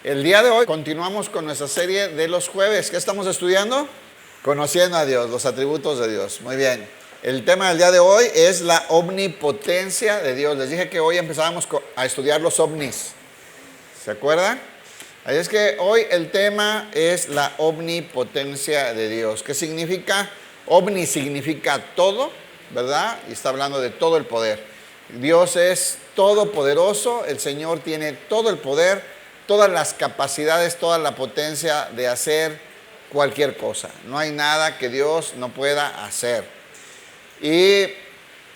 El día de hoy continuamos con nuestra serie de los jueves. ¿Qué estamos estudiando? Conociendo a Dios, los atributos de Dios. Muy bien. El tema del día de hoy es la omnipotencia de Dios. Les dije que hoy empezábamos a estudiar los ovnis. ¿Se acuerdan? Así es que hoy el tema es la omnipotencia de Dios. ¿Qué significa? Omni significa todo, ¿verdad? Y está hablando de todo el poder. Dios es todopoderoso, el Señor tiene todo el poder, todas las capacidades, toda la potencia de hacer cualquier cosa. No hay nada que Dios no pueda hacer. Y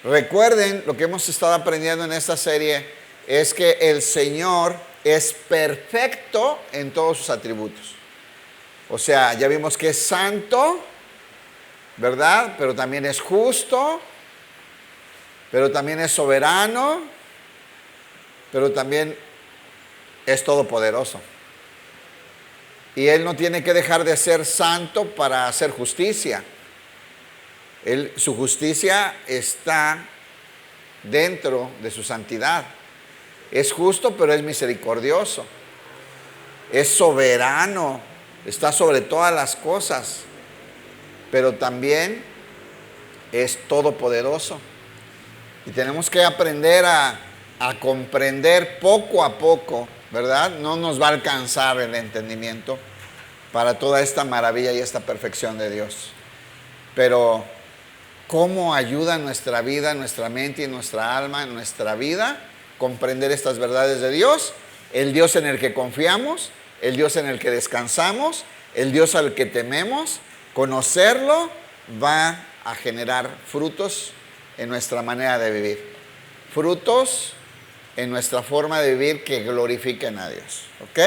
recuerden, lo que hemos estado aprendiendo en esta serie es que el Señor es perfecto en todos sus atributos. O sea, ya vimos que es santo, ¿verdad? Pero también es justo, pero también es soberano, pero también es todopoderoso. Y Él no tiene que dejar de ser santo para hacer justicia. Su justicia está dentro de su santidad. Es justo, pero es misericordioso. Es soberano, está sobre todas las cosas, pero también es todopoderoso. Y tenemos que aprender a comprender poco a poco, ¿verdad? No nos va a alcanzar el entendimiento para toda esta maravilla y esta perfección de Dios. Pero ¿cómo ayuda nuestra vida, nuestra mente y nuestra alma, en nuestra vida, comprender estas verdades de Dios? El Dios en el que confiamos, el Dios en el que descansamos, el Dios al que tememos. Conocerlo va a generar frutos en nuestra manera de vivir. Frutos en nuestra forma de vivir que glorifiquen a Dios. ¿Ok?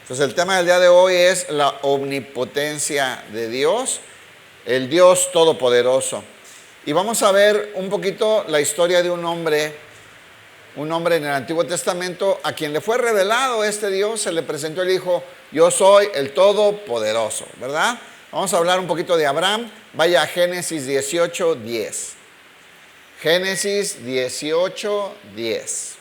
Entonces el tema del día de hoy es la omnipotencia de Dios, el Dios todopoderoso. Y vamos a ver un poquito la historia de un hombre en el Antiguo Testamento a quien le fue revelado este Dios, se le presentó y le dijo: yo soy el todopoderoso, ¿verdad? Vamos a hablar un poquito de Abraham. Vaya a Génesis 18:10. Génesis 18:10.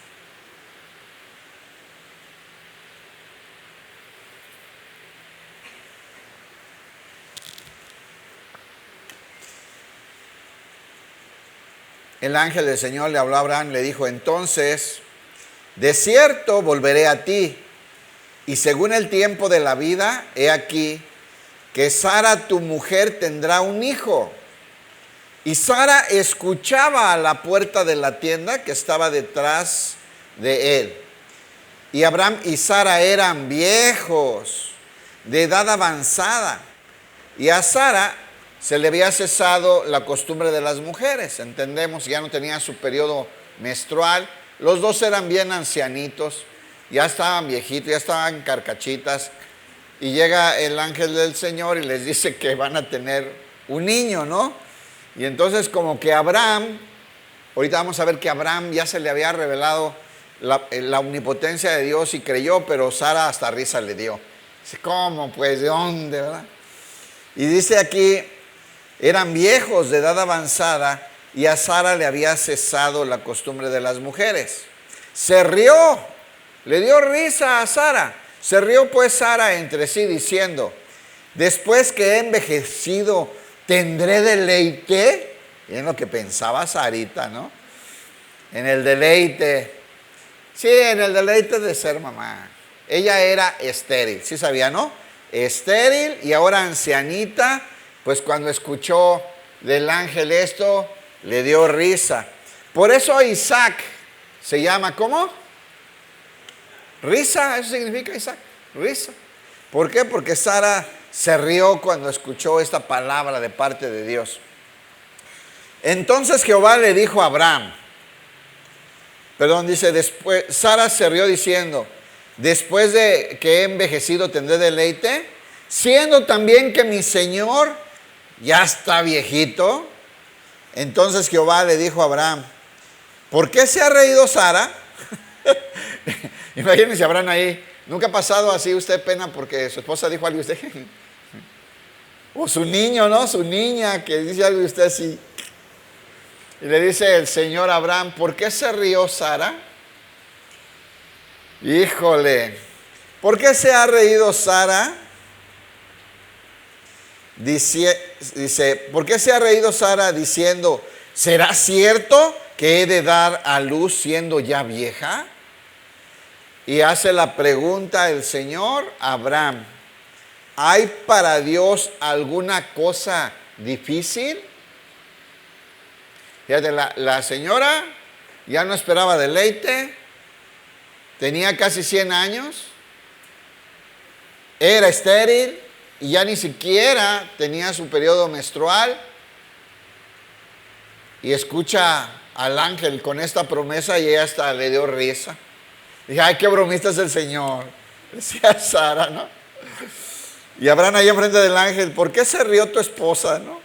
El ángel del Señor le habló a Abraham, le dijo: entonces, de cierto volveré a ti, y según el tiempo de la vida, he aquí que Sara tu mujer tendrá un hijo. Y Sara escuchaba a la puerta de la tienda que estaba detrás de él. Y Abraham y Sara eran viejos, de edad avanzada. Y a Sara se le había cesado la costumbre de las mujeres. Entendemos, ya no tenía su periodo menstrual. Los dos eran bien ancianitos, ya estaban viejitos, ya estaban carcachitas. Y llega el ángel del Señor y les dice que van a tener un niño, ¿no? Y entonces como que Abraham, ahorita vamos a ver que Abraham ya se le había revelado la omnipotencia de Dios y creyó, pero Sara hasta risa le dio. Dice: ¿cómo? Pues, ¿de dónde, verdad? Y dice aquí, eran viejos de edad avanzada y a Sara le había cesado la costumbre de las mujeres. Se rió, le dio risa a Sara. Se rió pues Sara entre sí diciendo: después que he envejecido, ¿tendré deleite? Y en lo que pensaba Sarita, ¿no? En el deleite. Sí, en el deleite de ser mamá. Ella era estéril, ¿sí sabía, no? Estéril y ahora ancianita. Pues cuando escuchó del ángel esto, le dio risa. Por eso Isaac se llama, ¿cómo? Risa, eso significa Isaac, risa. ¿Por qué? Porque Sara se rió cuando escuchó esta palabra de parte de Dios. Entonces Jehová le dijo a Abraham, después, Sara se rió diciendo: después de que he envejecido tendré deleite, siendo también que mi Señor ya está viejito. Entonces Jehová le dijo a Abraham: ¿por qué se ha reído Sara? Imagínense a Abraham ahí. ¿Nunca ha pasado así usted pena porque su esposa dijo algo y usted? O su niño, ¿no? Su niña que dice algo y usted así. Y le dice el Señor a Abraham: ¿por qué se rió Sara? Híjole, ¿Por qué se ha reído Sara? Dice, ¿por qué se ha reído Sara diciendo, ¿será cierto que he de dar a luz siendo ya vieja? Y hace la pregunta el Señor a Abraham, ¿hay para Dios alguna cosa difícil? Fíjate, la señora ya no esperaba deleite, tenía casi 100 años, era estéril y ya ni siquiera tenía su periodo menstrual. Y escucha al ángel con esta promesa y ella hasta le dio risa. Dije, ay, qué bromista es el Señor, decía Sara, ¿no? Y Abraham ahí enfrente del ángel, ¿por qué se rió tu esposa, no?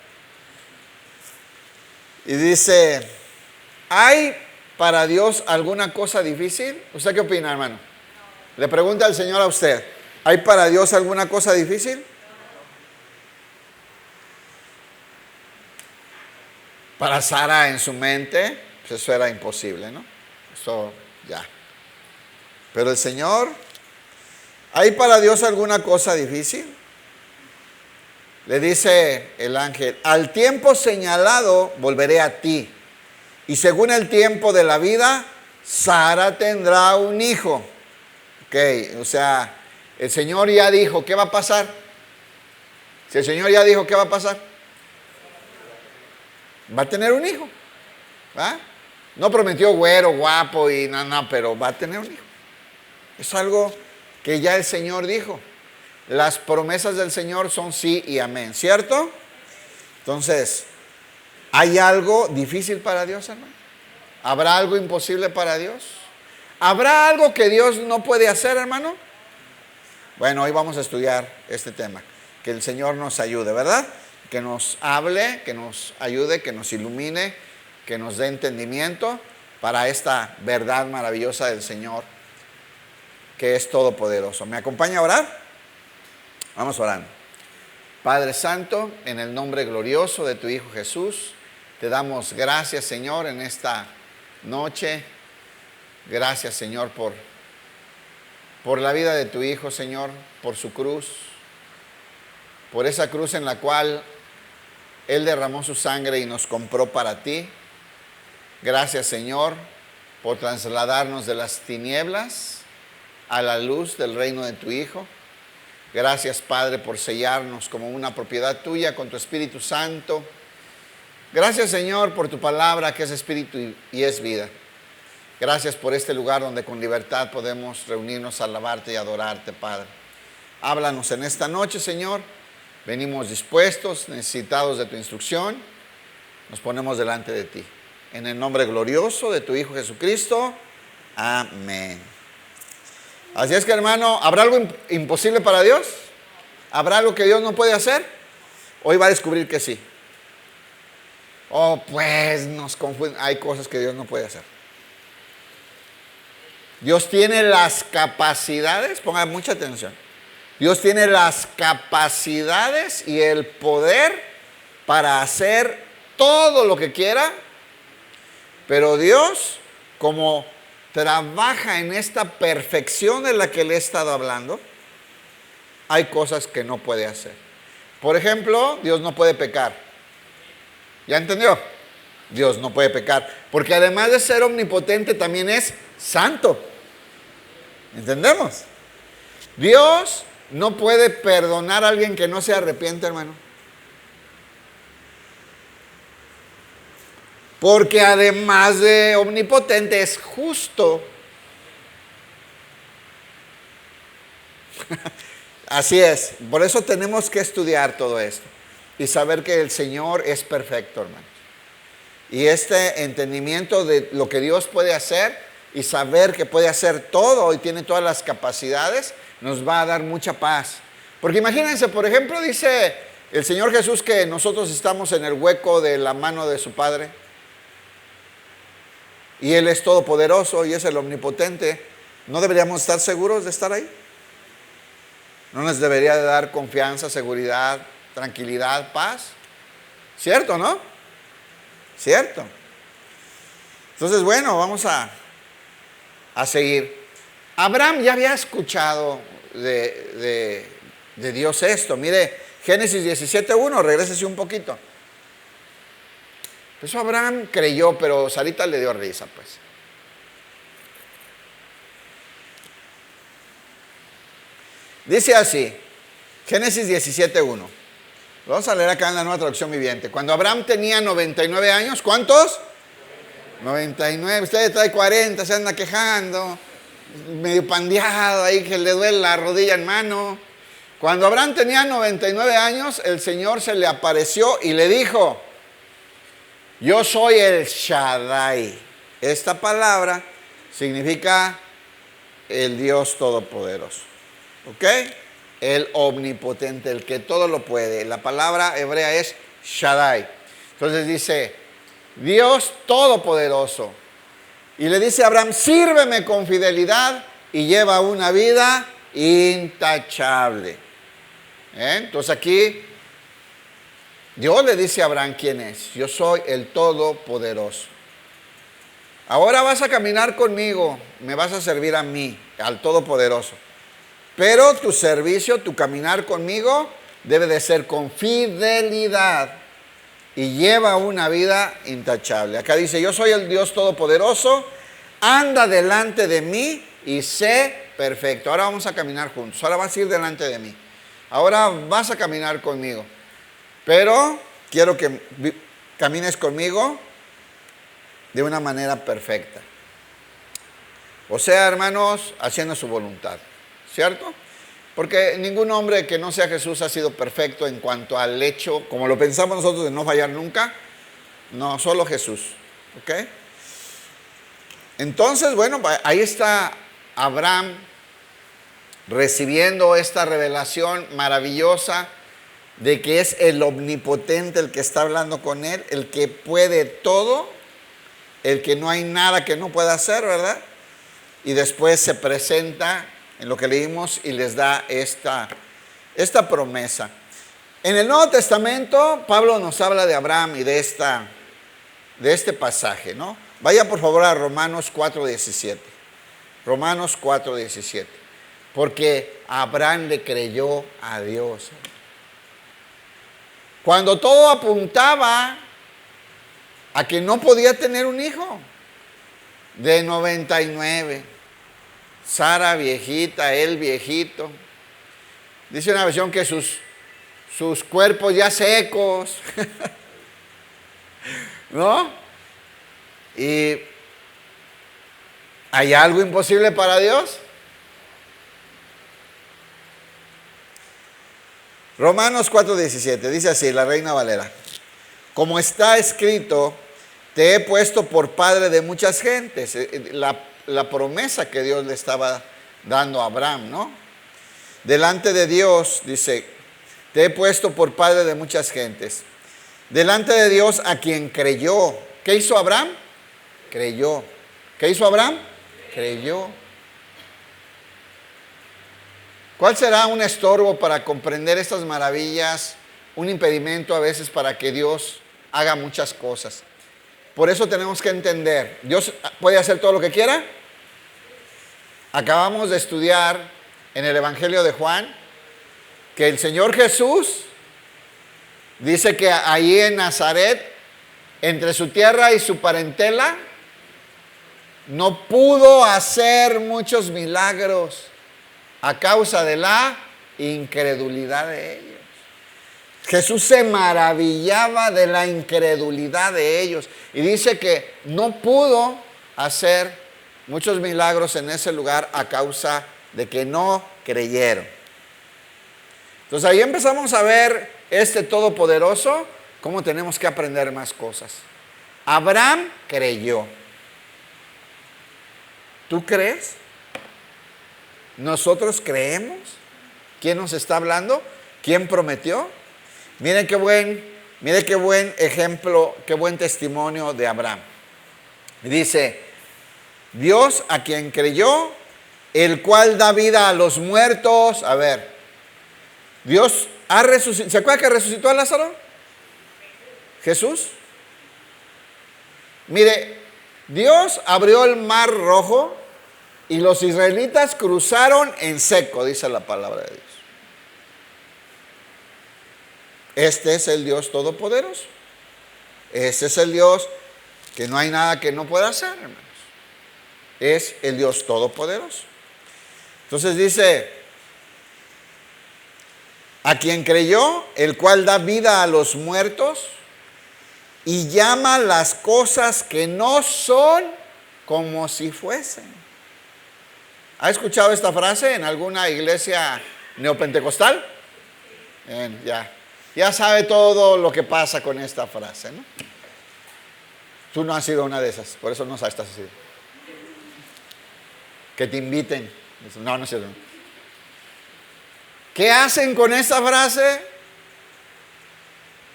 Y dice, ¿hay para Dios alguna cosa difícil? ¿Usted qué opina, hermano? Le pregunta al Señor a usted, ¿hay para Dios alguna cosa difícil? Para Sara en su mente, pues eso era imposible, ¿no? Eso ya. Pero el Señor, ¿hay para Dios alguna cosa difícil? Le dice el ángel, al tiempo señalado volveré a ti. Y según el tiempo de la vida, Sara tendrá un hijo. Ok, o sea, el Señor ya dijo, ¿qué va a pasar? Si el Señor ya dijo, ¿qué va a pasar? Va a tener un hijo. ¿Va? No prometió güero, guapo y no, pero va a tener un hijo. Es algo que ya el Señor dijo. Las promesas del Señor son sí y amén, ¿cierto? Entonces, ¿hay algo difícil para Dios, hermano? ¿Habrá algo imposible para Dios? ¿Habrá algo que Dios no puede hacer, hermano? Bueno, hoy vamos a estudiar este tema. Que el Señor nos ayude, ¿verdad? Que nos hable, que nos ayude, que nos ilumine, que nos dé entendimiento para esta verdad maravillosa del Señor, que es todopoderoso. ¿Me acompaña a orar? Vamos orando. Padre Santo, en el nombre glorioso de tu Hijo Jesús, te damos gracias, Señor, en esta noche. Gracias, Señor, por la vida de tu Hijo, Señor, por su cruz, por esa cruz en la cual Él derramó su sangre y nos compró para ti. Gracias, Señor, por trasladarnos de las tinieblas a la luz del reino de tu Hijo. Gracias, Padre, por sellarnos como una propiedad tuya con tu Espíritu Santo. Gracias, Señor, por tu palabra que es espíritu y es vida. Gracias por este lugar donde con libertad podemos reunirnos a alabarte y adorarte, Padre. Háblanos en esta noche, Señor. Venimos dispuestos, necesitados de tu instrucción. Nos ponemos delante de ti. En el nombre glorioso de tu Hijo Jesucristo. Amén. Así es que, hermano, ¿habrá algo imposible para Dios? ¿Habrá algo que Dios no puede hacer? Hoy va a descubrir que sí. Oh, pues nos confunden. Hay cosas que Dios no puede hacer. Dios tiene las capacidades, pongan mucha atención. Dios tiene las capacidades y el poder para hacer todo lo que quiera, pero Dios, como trabaja en esta perfección de la que le he estado hablando, hay cosas que no puede hacer. Por ejemplo, Dios no puede pecar. ¿Ya entendió? Dios no puede pecar, porque además de ser omnipotente también es santo. ¿Entendemos? Dios no puede perdonar a alguien que no se arrepiente, hermano. Porque además de omnipotente es justo. Así es. Por eso tenemos que estudiar todo esto y saber que el Señor es perfecto, hermano. Y este entendimiento de lo que Dios puede hacer y saber que puede hacer todo y tiene todas las capacidades, nos va a dar mucha paz. Porque imagínense, por ejemplo, dice el Señor Jesús que nosotros estamos en el hueco de la mano de su Padre. Y Él es todopoderoso y es el omnipotente. ¿No deberíamos estar seguros de estar ahí? ¿No nos debería de dar confianza, seguridad, tranquilidad, paz? ¿Cierto, no? ¿Cierto? Entonces, bueno, vamos a seguir. Abraham ya había escuchado de Dios esto. Mire, Génesis 17:1, regrésese un poquito. Eso Abraham creyó, pero Sarita le dio risa, pues. Dice así, Génesis 17:1. Vamos a leer acá en la Nueva Traducción Viviente. Cuando Abraham tenía 99 años, ¿cuántos? 99. Usted trae 40, se anda quejando, medio pandeado ahí, que le duele la rodilla en mano. Cuando Abraham tenía 99 años, el Señor se le apareció y le dijo: yo soy el Shaddai. Esta palabra significa el Dios Todopoderoso. ¿Ok? El omnipotente, el que todo lo puede. La palabra hebrea es Shaddai. Entonces dice, Dios Todopoderoso. Y le dice a Abraham, sírveme con fidelidad y lleva una vida intachable. Entonces aquí Dios le dice a Abraham quién es. Yo soy el Todopoderoso. Ahora vas a caminar conmigo, me vas a servir a mí, al Todopoderoso. Pero tu servicio, tu caminar conmigo, debe de ser con fidelidad y lleva una vida intachable. Acá dice, yo soy el Dios Todopoderoso, anda delante de mí y sé perfecto. Ahora vamos a caminar juntos, ahora vas a ir delante de mí. Ahora vas a caminar conmigo. Pero quiero que camines conmigo de una manera perfecta. O sea, hermanos, haciendo su voluntad. ¿Cierto? Porque ningún hombre que no sea Jesús ha sido perfecto en cuanto al hecho, como lo pensamos nosotros, de no fallar nunca. No, solo Jesús. ¿Ok? Entonces, bueno, ahí está Abraham recibiendo esta revelación maravillosa de que es el omnipotente el que está hablando con él, el que puede todo, el que no hay nada que no pueda hacer, ¿verdad? Y después se presenta en lo que leímos y les da esta promesa. En el Nuevo Testamento, Pablo nos habla de Abraham y de este pasaje, ¿no? Vaya por favor a Romanos 4:17. Romanos 4:17. Porque Abraham le creyó a Dios. Cuando todo apuntaba a que no podía tener un hijo, de 99. Sara viejita, él viejito. Dice una versión que sus cuerpos ya secos. ¿No? ¿Y hay algo imposible para Dios? Romanos 4:17 dice así, la Reina Valera. Como está escrito, te he puesto por padre de muchas gentes. La promesa que Dios le estaba dando a Abraham, ¿no? Delante de Dios, dice, te he puesto por padre de muchas gentes. Delante de Dios a quien creyó. ¿Qué hizo Abraham? Creyó. ¿Qué hizo Abraham? Creyó. ¿Cuál será un estorbo para comprender estas maravillas? Un impedimento a veces para que Dios haga muchas cosas. Por eso tenemos que entender, ¿Dios puede hacer todo lo que quiera? Acabamos de estudiar en el Evangelio de Juan que el Señor Jesús dice que ahí en Nazaret, entre su tierra y su parentela, no pudo hacer muchos milagros a causa de la incredulidad de ellos. Jesús se maravillaba de la incredulidad de ellos y dice que no pudo hacer muchos milagros en ese lugar a causa de que no creyeron. Entonces ahí empezamos a ver este Todopoderoso, cómo tenemos que aprender más cosas. Abraham creyó. ¿Tú crees? ¿Nosotros creemos? ¿Quién nos está hablando? ¿Quién prometió? Miren qué buen ejemplo, qué buen testimonio de Abraham. Dice, Dios a quien creyó, el cual da vida a los muertos. A ver, Dios ha resucitado. ¿Se acuerda que resucitó a Lázaro? Jesús. Mire, Dios abrió el mar rojo y los israelitas cruzaron en seco, dice la palabra de Dios. Este es el Dios todopoderoso. Este es el Dios que no hay nada que no pueda hacer, hermanos. Es el Dios todopoderoso. Entonces dice, a quien creyó, el cual da vida a los muertos y llama las cosas que no son como si fuesen. ¿Ha escuchado esta frase en alguna iglesia neopentecostal? Bien, ya sabe todo lo que pasa con esta frase, ¿no? Tú no has sido una de esas, por eso no estás así. Que te inviten. No, no es cierto. ¿Qué hacen con esta frase?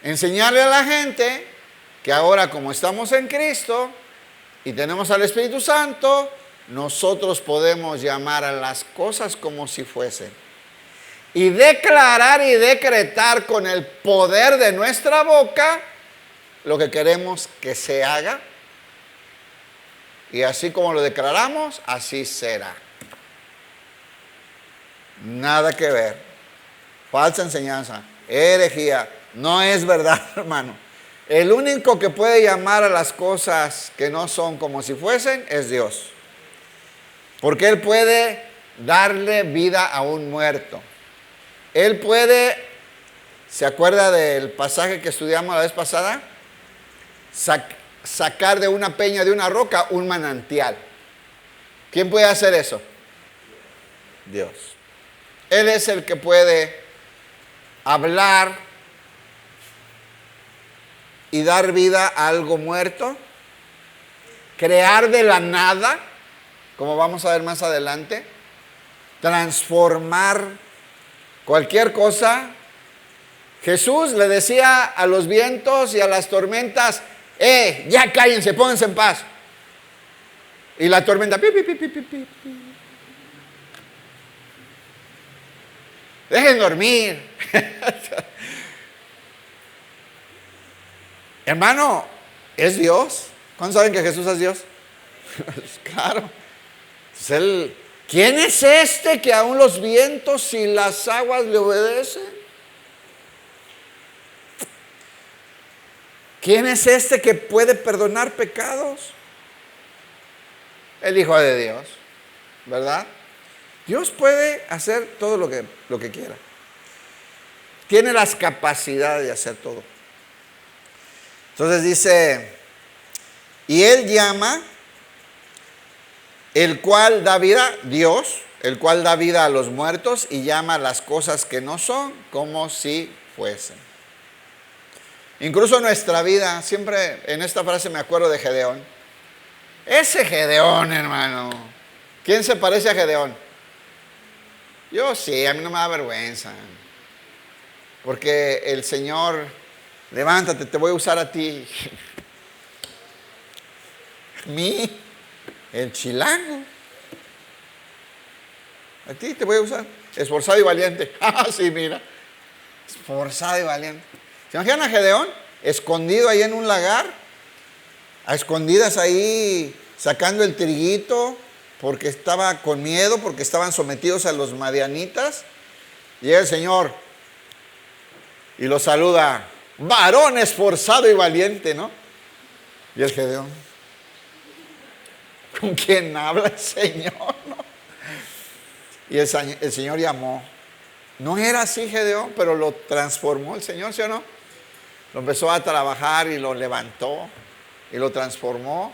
Enseñarle a la gente que ahora, como estamos en Cristo y tenemos al Espíritu Santo, nosotros podemos llamar a las cosas como si fuesen y declarar y decretar con el poder de nuestra boca lo que queremos que se haga, y así como lo declaramos, así será. Nada que ver. Falsa enseñanza, herejía, no es verdad, hermano. El único que puede llamar a las cosas que no son como si fuesen es Dios. Porque Él puede darle vida a un muerto. Él puede, ¿se acuerda del pasaje que estudiamos la vez pasada? Sacar de una peña, de una roca, un manantial. ¿Quién puede hacer eso? Dios. Él es el que puede hablar y dar vida a algo muerto, crear de la nada, como vamos a ver más adelante, transformar cualquier cosa. Jesús le decía a los vientos y a las tormentas, ya cállense, pónganse en paz. Y la tormenta, pi, pi, pi, pi, pi, pi. Dejen dormir. Hermano, es Dios. ¿Cuántos saben que Jesús es Dios? Claro. Entonces ¿quién es este que aún los vientos y las aguas le obedecen? ¿Quién es este que puede perdonar pecados? El Hijo de Dios, ¿verdad? Dios puede hacer todo lo que quiera. Tiene las capacidades de hacer todo. Entonces dice, y Él llama, el cual da vida, Dios, el cual da vida a los muertos y llama las cosas que no son como si fuesen. Incluso nuestra vida, siempre en esta frase me acuerdo de Gedeón. Ese Gedeón, hermano. ¿Quién se parece a Gedeón? Yo sí, a mí no me da vergüenza. Porque el Señor, levántate, te voy a usar a ti. mí, el chilango. A ti te voy a usar. Esforzado y valiente. Ah, sí, mira. Esforzado y valiente. ¿Se imaginan a Gedeón? Escondido ahí en un lagar. A escondidas ahí sacando el triguito. Porque estaba con miedo. Porque estaban sometidos a los madianitas. Llega el Señor. Y lo saluda. Varón esforzado y valiente, ¿no? Y el Gedeón. ¿Con quién habla el Señor? ¿No? Y el Señor llamó. No era así Gedeón, pero lo transformó el Señor, ¿sí o no? Lo empezó a trabajar y lo levantó y lo transformó.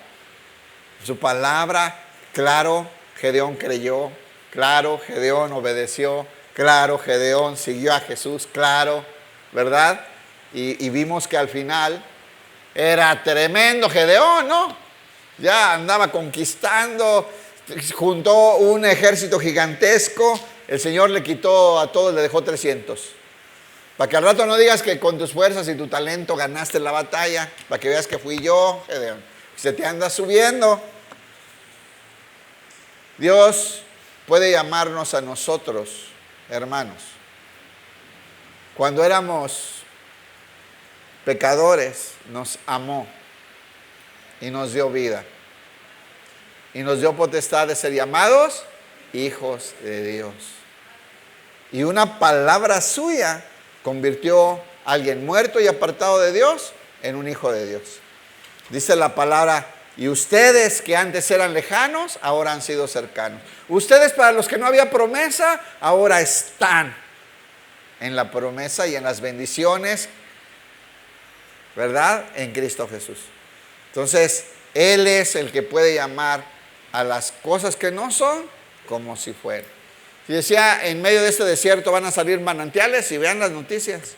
Su palabra, claro, Gedeón creyó, claro, Gedeón obedeció, claro, Gedeón siguió a Jesús, claro, ¿verdad? Y vimos que al final era tremendo Gedeón, ¿no? Ya andaba conquistando, juntó un ejército gigantesco. El Señor le quitó a todos, le dejó 300. Para que al rato no digas que con tus fuerzas y tu talento ganaste la batalla. Para que veas que fui yo, Gedeón. Se te anda subiendo. Dios puede llamarnos a nosotros, hermanos. Cuando éramos pecadores, nos amó y nos dio vida. y nos dio potestad de ser llamados hijos de Dios. Y una palabra suya convirtió a alguien muerto y apartado de Dios en un hijo de Dios. Dice la palabra: y ustedes que antes eran lejanos, ahora han sido cercanos. Ustedes, para los que no había promesa, ahora están en la promesa y en las bendiciones, ¿verdad? En Cristo Jesús. Entonces, Él es el que puede llamar a las cosas que no son como si fueran. Y decía, en medio de este desierto van a salir manantiales, y vean las noticias.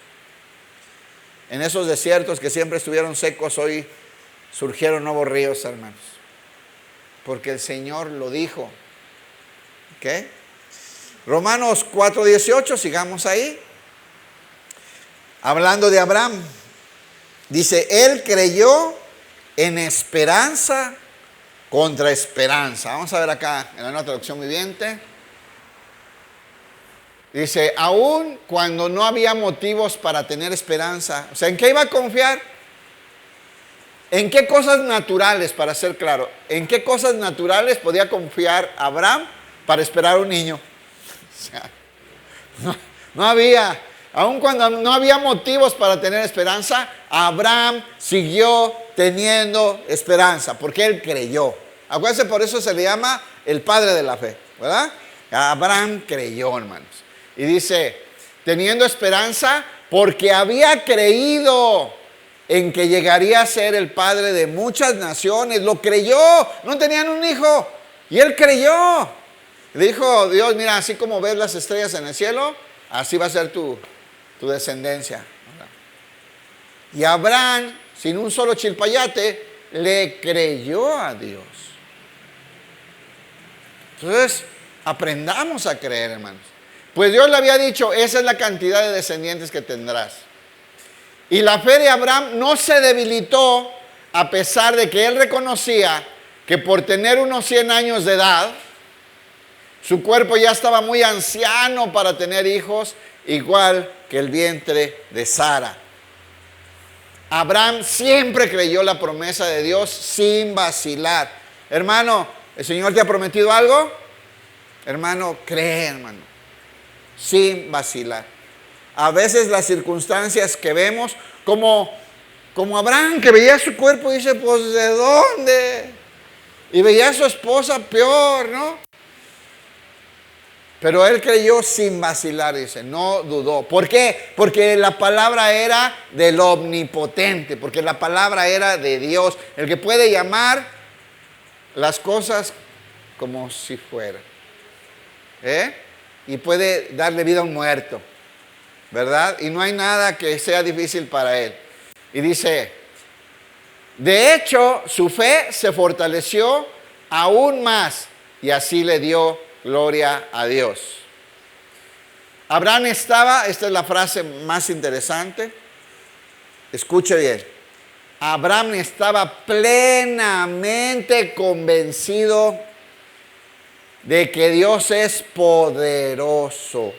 En esos desiertos que siempre estuvieron secos, hoy surgieron nuevos ríos, hermanos. Porque el Señor lo dijo. ¿Ok? Romanos 4:18, sigamos ahí. Hablando de Abraham. Dice, él creyó en esperanza contra esperanza. Vamos a ver acá en la nueva traducción viviente. Dice, aun cuando no había motivos para tener esperanza. O sea, ¿en qué iba a confiar? ¿En qué cosas naturales, para ser claro? ¿En qué cosas naturales podía confiar Abraham para esperar un niño? O sea, no había. Aun cuando no había motivos para tener esperanza, Abraham siguió teniendo esperanza, porque él creyó. Acuérdense, por eso se le llama el padre de la fe, ¿verdad? Abraham creyó, hermanos. Y dice, teniendo esperanza, porque había creído en que llegaría a ser el padre de muchas naciones. Lo creyó. No tenían un hijo, y él creyó. Dijo Dios, mira, así como ves las estrellas en el cielo, así va a ser tu descendencia. Y Abraham, sin un solo chilpayate, le creyó a Dios. Entonces, aprendamos a creer, hermanos. Pues Dios le había dicho, esa es la cantidad de descendientes que tendrás. Y la fe de Abraham no se debilitó, a pesar de que él reconocía que por tener unos 100 años de edad, su cuerpo ya estaba muy anciano para tener hijos, igual que el vientre de Sara. Abraham siempre creyó la promesa de Dios sin vacilar. Hermano, ¿el Señor te ha prometido algo? Hermano, cree, hermano, sin vacilar. A veces las circunstancias que vemos, como Abraham, que veía su cuerpo y dice, pues ¿de dónde? Y veía a su esposa peor, ¿no? Pero él creyó sin vacilar, dice, no dudó. ¿Por qué? Porque la palabra era del omnipotente, porque la palabra era de Dios, el que puede llamar las cosas como si fueran. Y puede darle vida a un muerto, ¿verdad? Y no hay nada que sea difícil para él. Y dice, de hecho, su fe se fortaleció aún más, y así le dio gloria a Dios. Abraham estaba, esta es la frase más interesante, escuche bien, Abraham estaba plenamente convencido de que Dios es poderoso,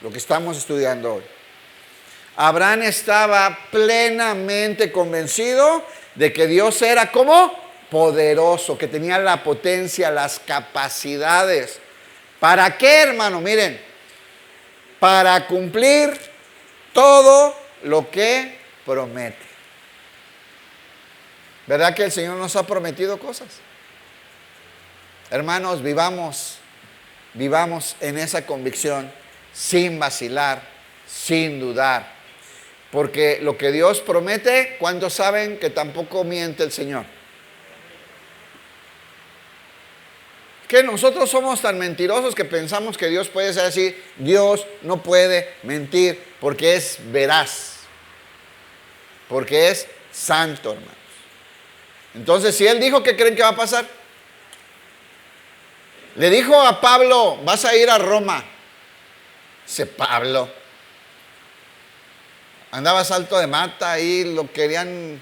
lo que estamos estudiando hoy. Abraham estaba plenamente convencido de que Dios era como poderoso, que tenía la potencia, las capacidades. ¿Para qué, hermano? Miren, para cumplir todo lo que promete. ¿Verdad que el Señor nos ha prometido cosas? Hermanos, vivamos en esa convicción, sin vacilar, sin dudar. Porque lo que Dios promete, ¿cuántos saben que tampoco miente el Señor? Que nosotros somos tan mentirosos que pensamos que Dios puede ser así. Dios no puede mentir porque es veraz, porque es santo, hermanos. Entonces, si Él dijo, ¿qué creen que va a pasar? Le dijo a Pablo, vas a ir a Roma. Dice Pablo, andaba salto de mata, ahí lo querían,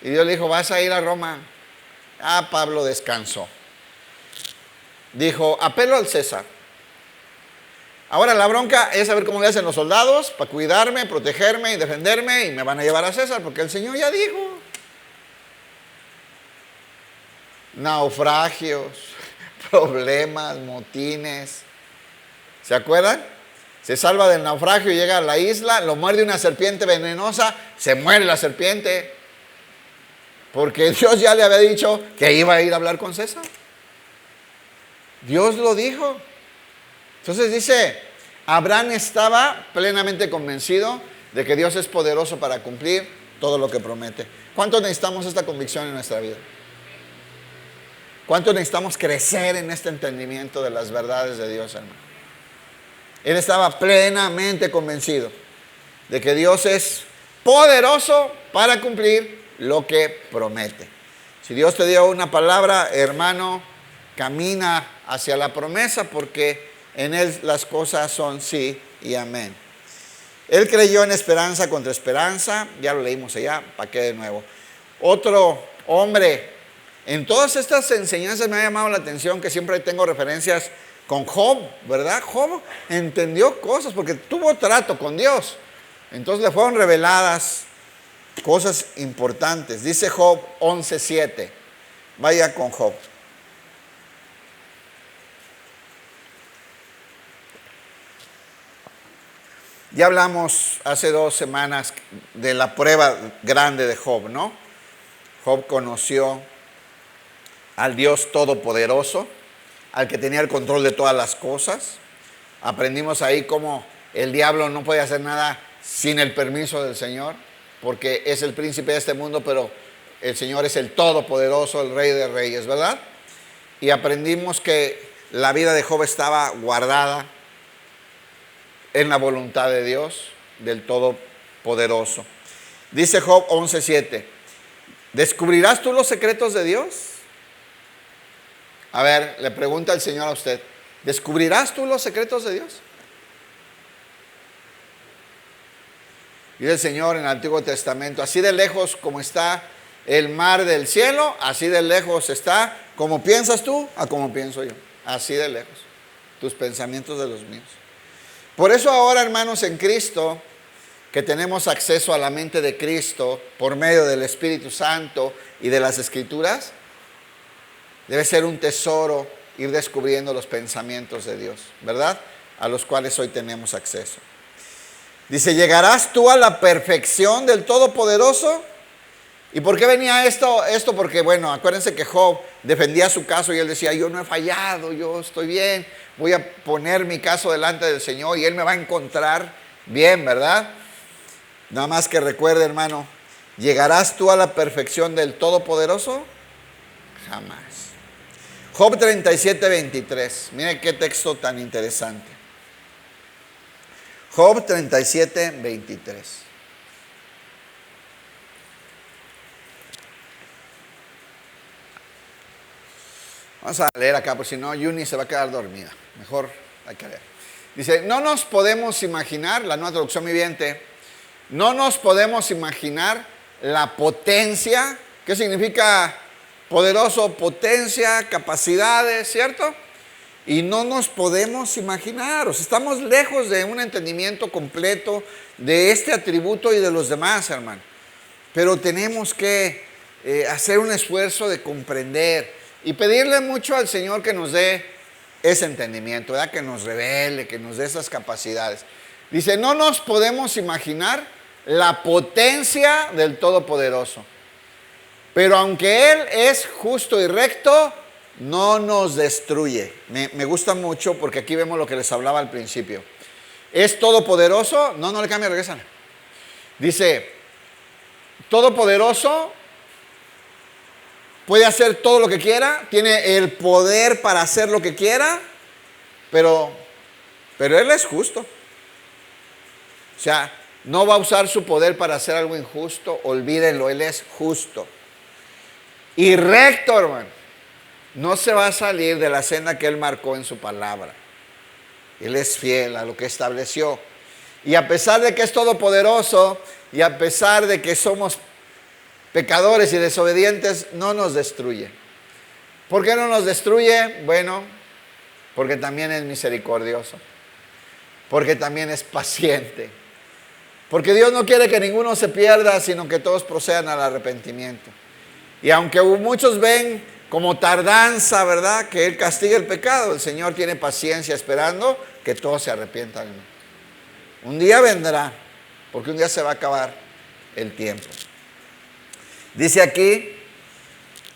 y Dios le dijo, vas a ir a Roma. Pablo descansó. Dijo, apelo al César. Ahora la bronca es saber cómo le hacen los soldados para cuidarme, protegerme y defenderme, y me van a llevar a César porque el Señor ya dijo. naufragios, problemas, motines. ¿Se acuerdan? Se salva del naufragio, llega a la isla, lo muerde una serpiente venenosa, se muere la serpiente. Porque Dios ya le había dicho que iba a ir a hablar con César. Dios lo dijo. Entonces dice, Abraham estaba plenamente convencido de que Dios es poderoso para cumplir todo lo que promete. ¿Cuánto necesitamos esta convicción en nuestra vida? ¿Cuánto necesitamos crecer en este entendimiento de las verdades de Dios, hermano? Él estaba plenamente convencido de que Dios es poderoso para cumplir lo que promete. Si Dios te dio una palabra, hermano, camina hacia la promesa porque en Él las cosas son sí y amén. Él creyó en esperanza contra esperanza, ya lo leímos allá, ¿para qué de nuevo? Otro hombre, en todas estas enseñanzas me ha llamado la atención que siempre tengo referencias con Job, ¿verdad? Job entendió cosas porque tuvo trato con Dios. Entonces le fueron reveladas cosas importantes. Dice Job 11:7. Vaya con Job. Ya hablamos hace 2 semanas de la prueba grande de Job, ¿no? Job conoció al Dios Todopoderoso, al que tenía el control de todas las cosas. Aprendimos ahí cómo el diablo no puede hacer nada sin el permiso del Señor, porque es el príncipe de este mundo, pero el Señor es el Todopoderoso, el Rey de Reyes, ¿verdad? Y aprendimos que la vida de Job estaba guardada en la voluntad de Dios, del Todopoderoso. Dice Job 11:7, ¿descubrirás tú los secretos de Dios? A ver, le pregunta el Señor a usted, ¿descubrirás tú los secretos de Dios? Dice el Señor en el Antiguo Testamento, así de lejos como está el mar del cielo, así de lejos está, como piensas tú, a como pienso yo. Así de lejos, tus pensamientos de los míos. Por eso ahora, hermanos, en Cristo, que tenemos acceso a la mente de Cristo por medio del Espíritu Santo y de las Escrituras, debe ser un tesoro ir descubriendo los pensamientos de Dios, ¿verdad? A los cuales hoy tenemos acceso. Dice, ¿llegarás tú a la perfección del Todopoderoso? ¿Y por qué venía esto? Porque, bueno, acuérdense que Job defendía su caso y él decía, yo no he fallado, yo estoy bien, voy a poner mi caso delante del Señor y Él me va a encontrar bien, ¿verdad? Nada más que recuerde, hermano, ¿llegarás tú a la perfección del Todopoderoso? Jamás. Job 37:23. Miren qué texto tan interesante. Job 37:23. Vamos a leer acá, por si no, Yuni se va a quedar dormida. Mejor hay que leer. Dice, no nos podemos imaginar, la nueva traducción viviente, no nos podemos imaginar la potencia. ¿Qué significa poderoso? Potencia, capacidades, ¿cierto? Y no nos podemos imaginar, o sea, estamos lejos de un entendimiento completo de este atributo y de los demás, hermano. Pero tenemos que hacer un esfuerzo de comprender y pedirle mucho al Señor que nos dé ese entendimiento, ¿verdad? Que nos revele, que nos dé esas capacidades. Dice, no nos podemos imaginar la potencia del Todopoderoso. Pero aunque Él es justo y recto, no nos destruye. Me gusta mucho porque aquí vemos lo que les hablaba al principio. ¿Es todopoderoso? No le cambia, regresan. Dice, todopoderoso, puede hacer todo lo que quiera, tiene el poder para hacer lo que quiera, pero Él es justo. O sea, no va a usar su poder para hacer algo injusto, olvídenlo, Él es justo. Y recto, hermano, no se va a salir de la senda que Él marcó en su palabra. Él es fiel a lo que estableció. Y a pesar de que es todopoderoso, y a pesar de que somos pecadores y desobedientes, no nos destruye. ¿Por qué no nos destruye? Bueno, porque también es misericordioso. Porque también es paciente. Porque Dios no quiere que ninguno se pierda, sino que todos procedan al arrepentimiento. Y aunque muchos ven como tardanza, ¿verdad? Que Él castiga el pecado. El Señor tiene paciencia esperando que todos se arrepientan. Un día vendrá, porque un día se va a acabar el tiempo. Dice aquí,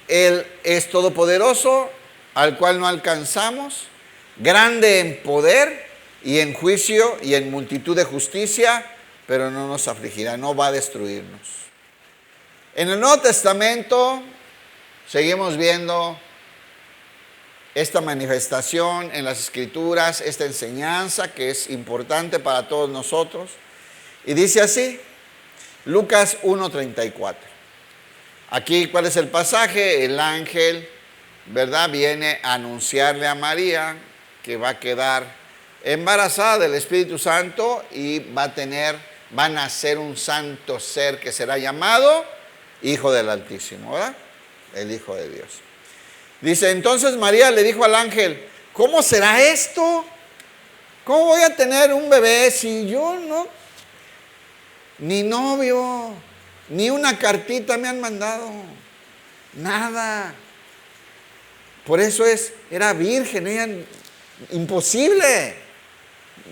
Él es todopoderoso, al cual no alcanzamos, grande en poder y en juicio y en multitud de justicia, pero no nos afligirá, no va a destruirnos. En el Nuevo Testamento seguimos viendo esta manifestación en las Escrituras, esta enseñanza que es importante para todos nosotros. Y dice así, Lucas 1:34. Aquí, ¿cuál es el pasaje? El ángel, ¿verdad?, viene a anunciarle a María que va a quedar embarazada del Espíritu Santo y va a nacer un santo ser que será llamado Hijo del Altísimo, ¿verdad? El Hijo de Dios. Dice, entonces María le dijo al ángel, ¿cómo será esto? ¿Cómo voy a tener un bebé si yo no, ni novio, ni una cartita me han mandado? Nada. Por eso era virgen, ella, imposible.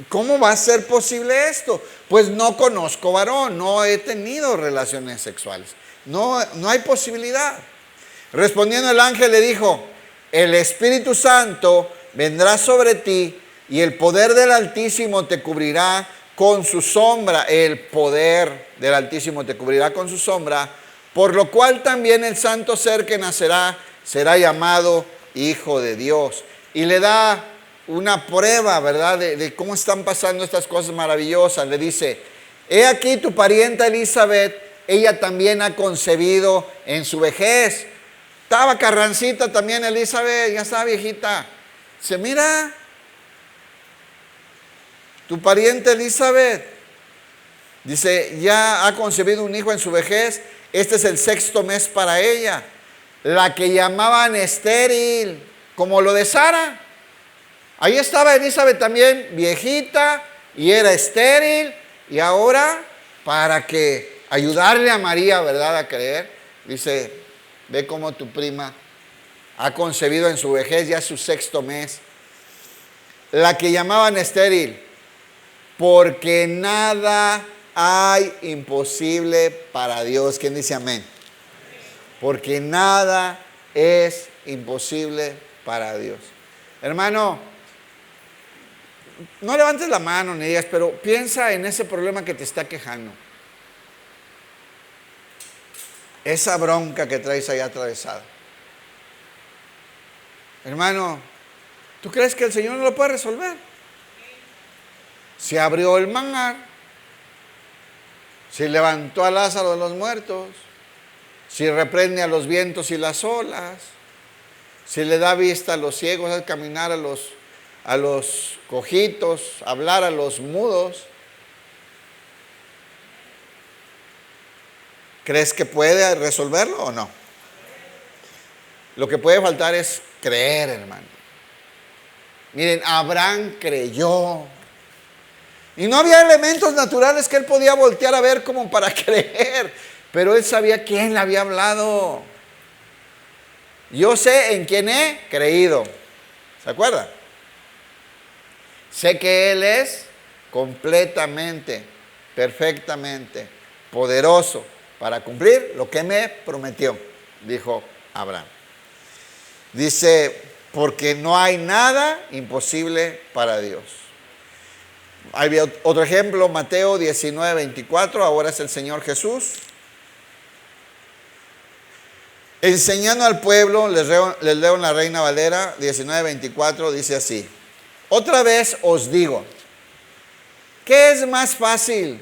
¿Cómo va a ser posible esto? Pues no conozco varón, no he tenido relaciones sexuales. No hay posibilidad. Respondiendo el ángel le dijo, el Espíritu Santo vendrá sobre ti y el poder del Altísimo te cubrirá con su sombra. El poder del Altísimo te cubrirá con su sombra, por lo cual también el santo ser que nacerá será llamado Hijo de Dios. Y le da una prueba, ¿verdad?, de cómo están pasando estas cosas maravillosas. Le dice, he aquí tu parienta Elizabeth, ella también ha concebido en su vejez. Estaba carrancita también Elizabeth, ya estaba viejita. Dice, mira, tu pariente Elizabeth, dice, ya ha concebido un hijo en su vejez. Este es el 6º mes para ella, la que llamaban estéril, como lo de Sara. Ahí estaba Elizabeth también, viejita, y era estéril. Y ahora, para que ayudarle a María, ¿verdad?, a creer, dice, ve cómo tu prima ha concebido en su vejez, ya su 6º mes. La que llamaban estéril, porque nada hay imposible para Dios. ¿Quién dice amén? Porque nada es imposible para Dios. Hermano, no levantes la mano ni digas, pero piensa en ese problema que te está quejando. Esa bronca que traes ahí atravesada. Hermano, ¿tú crees que el Señor no lo puede resolver? Se abrió el mar, se levantó a Lázaro de los muertos, se reprende a los vientos y las olas, se le da vista a los ciegos, a caminar a los cojitos, hablar a los mudos. ¿Crees que puede resolverlo o no? Lo que puede faltar es creer, hermano. Miren, Abraham creyó. Y no había elementos naturales que él podía voltear a ver como para creer. Pero él sabía quién le había hablado. Yo sé en quién he creído. ¿Se acuerda? Sé que Él es completamente, perfectamente, poderoso para cumplir lo que me prometió, dijo Abraham. Dice, porque no hay nada imposible para Dios. Hay otro ejemplo, Mateo 19:24, ahora es el Señor Jesús. Enseñando al pueblo, les leo en la Reina Valera 19:24, dice así. Otra vez os digo, ¿qué es más fácil?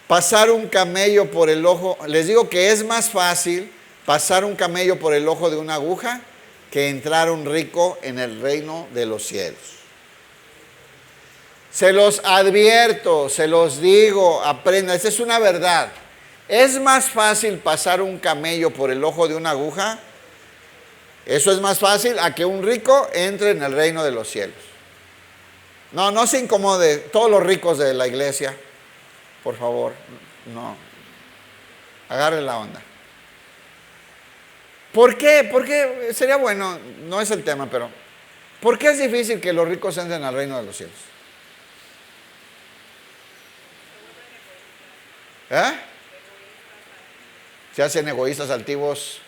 Pasar un camello por el ojo. Les digo que es más fácil pasar un camello por el ojo de una aguja que entrar un rico en el reino de los cielos. Se los advierto, se los digo, aprendan. Esta es una verdad. Es más fácil pasar un camello por el ojo de una aguja. Eso es más fácil a que un rico entre en el reino de los cielos. No se incomode. Todos los ricos de la iglesia, por favor, no. Agarren la onda. ¿Por qué? Porque sería bueno, no es el tema, pero ¿por qué es difícil que los ricos entren al reino de los cielos? ¿Eh? Se hacen egoístas, altivos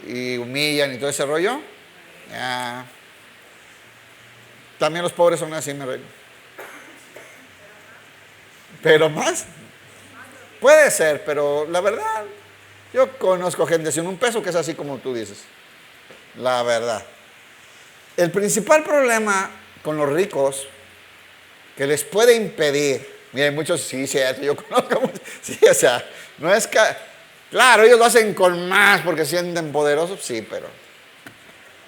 y humillan y todo ese rollo. Ah, también los pobres son así, mi reino. Pero más, puede ser, pero la verdad, yo conozco gente sin un peso que es así como tú dices. La verdad. El principal problema con los ricos que les puede impedir, miren, muchos sí, cierto, yo conozco muchos, sí, o sea, no es que, claro, ellos lo hacen con más porque sienten poderosos, sí, pero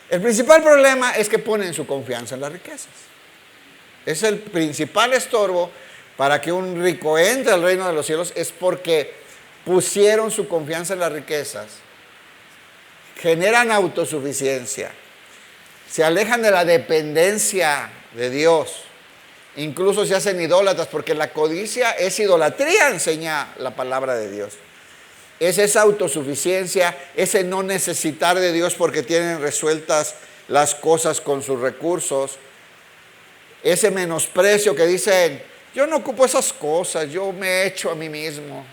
el principal problema es que ponen su confianza en las riquezas. Es el principal estorbo para que un rico entre al reino de los cielos, es porque pusieron su confianza en las riquezas, generan autosuficiencia, se alejan de la dependencia de Dios, incluso se hacen idólatras, porque la codicia es idolatría, enseña la palabra de Dios. Es esa autosuficiencia, ese no necesitar de Dios porque tienen resueltas las cosas con sus recursos, ese menosprecio que dicen, yo no ocupo esas cosas, yo me echo a mí mismo.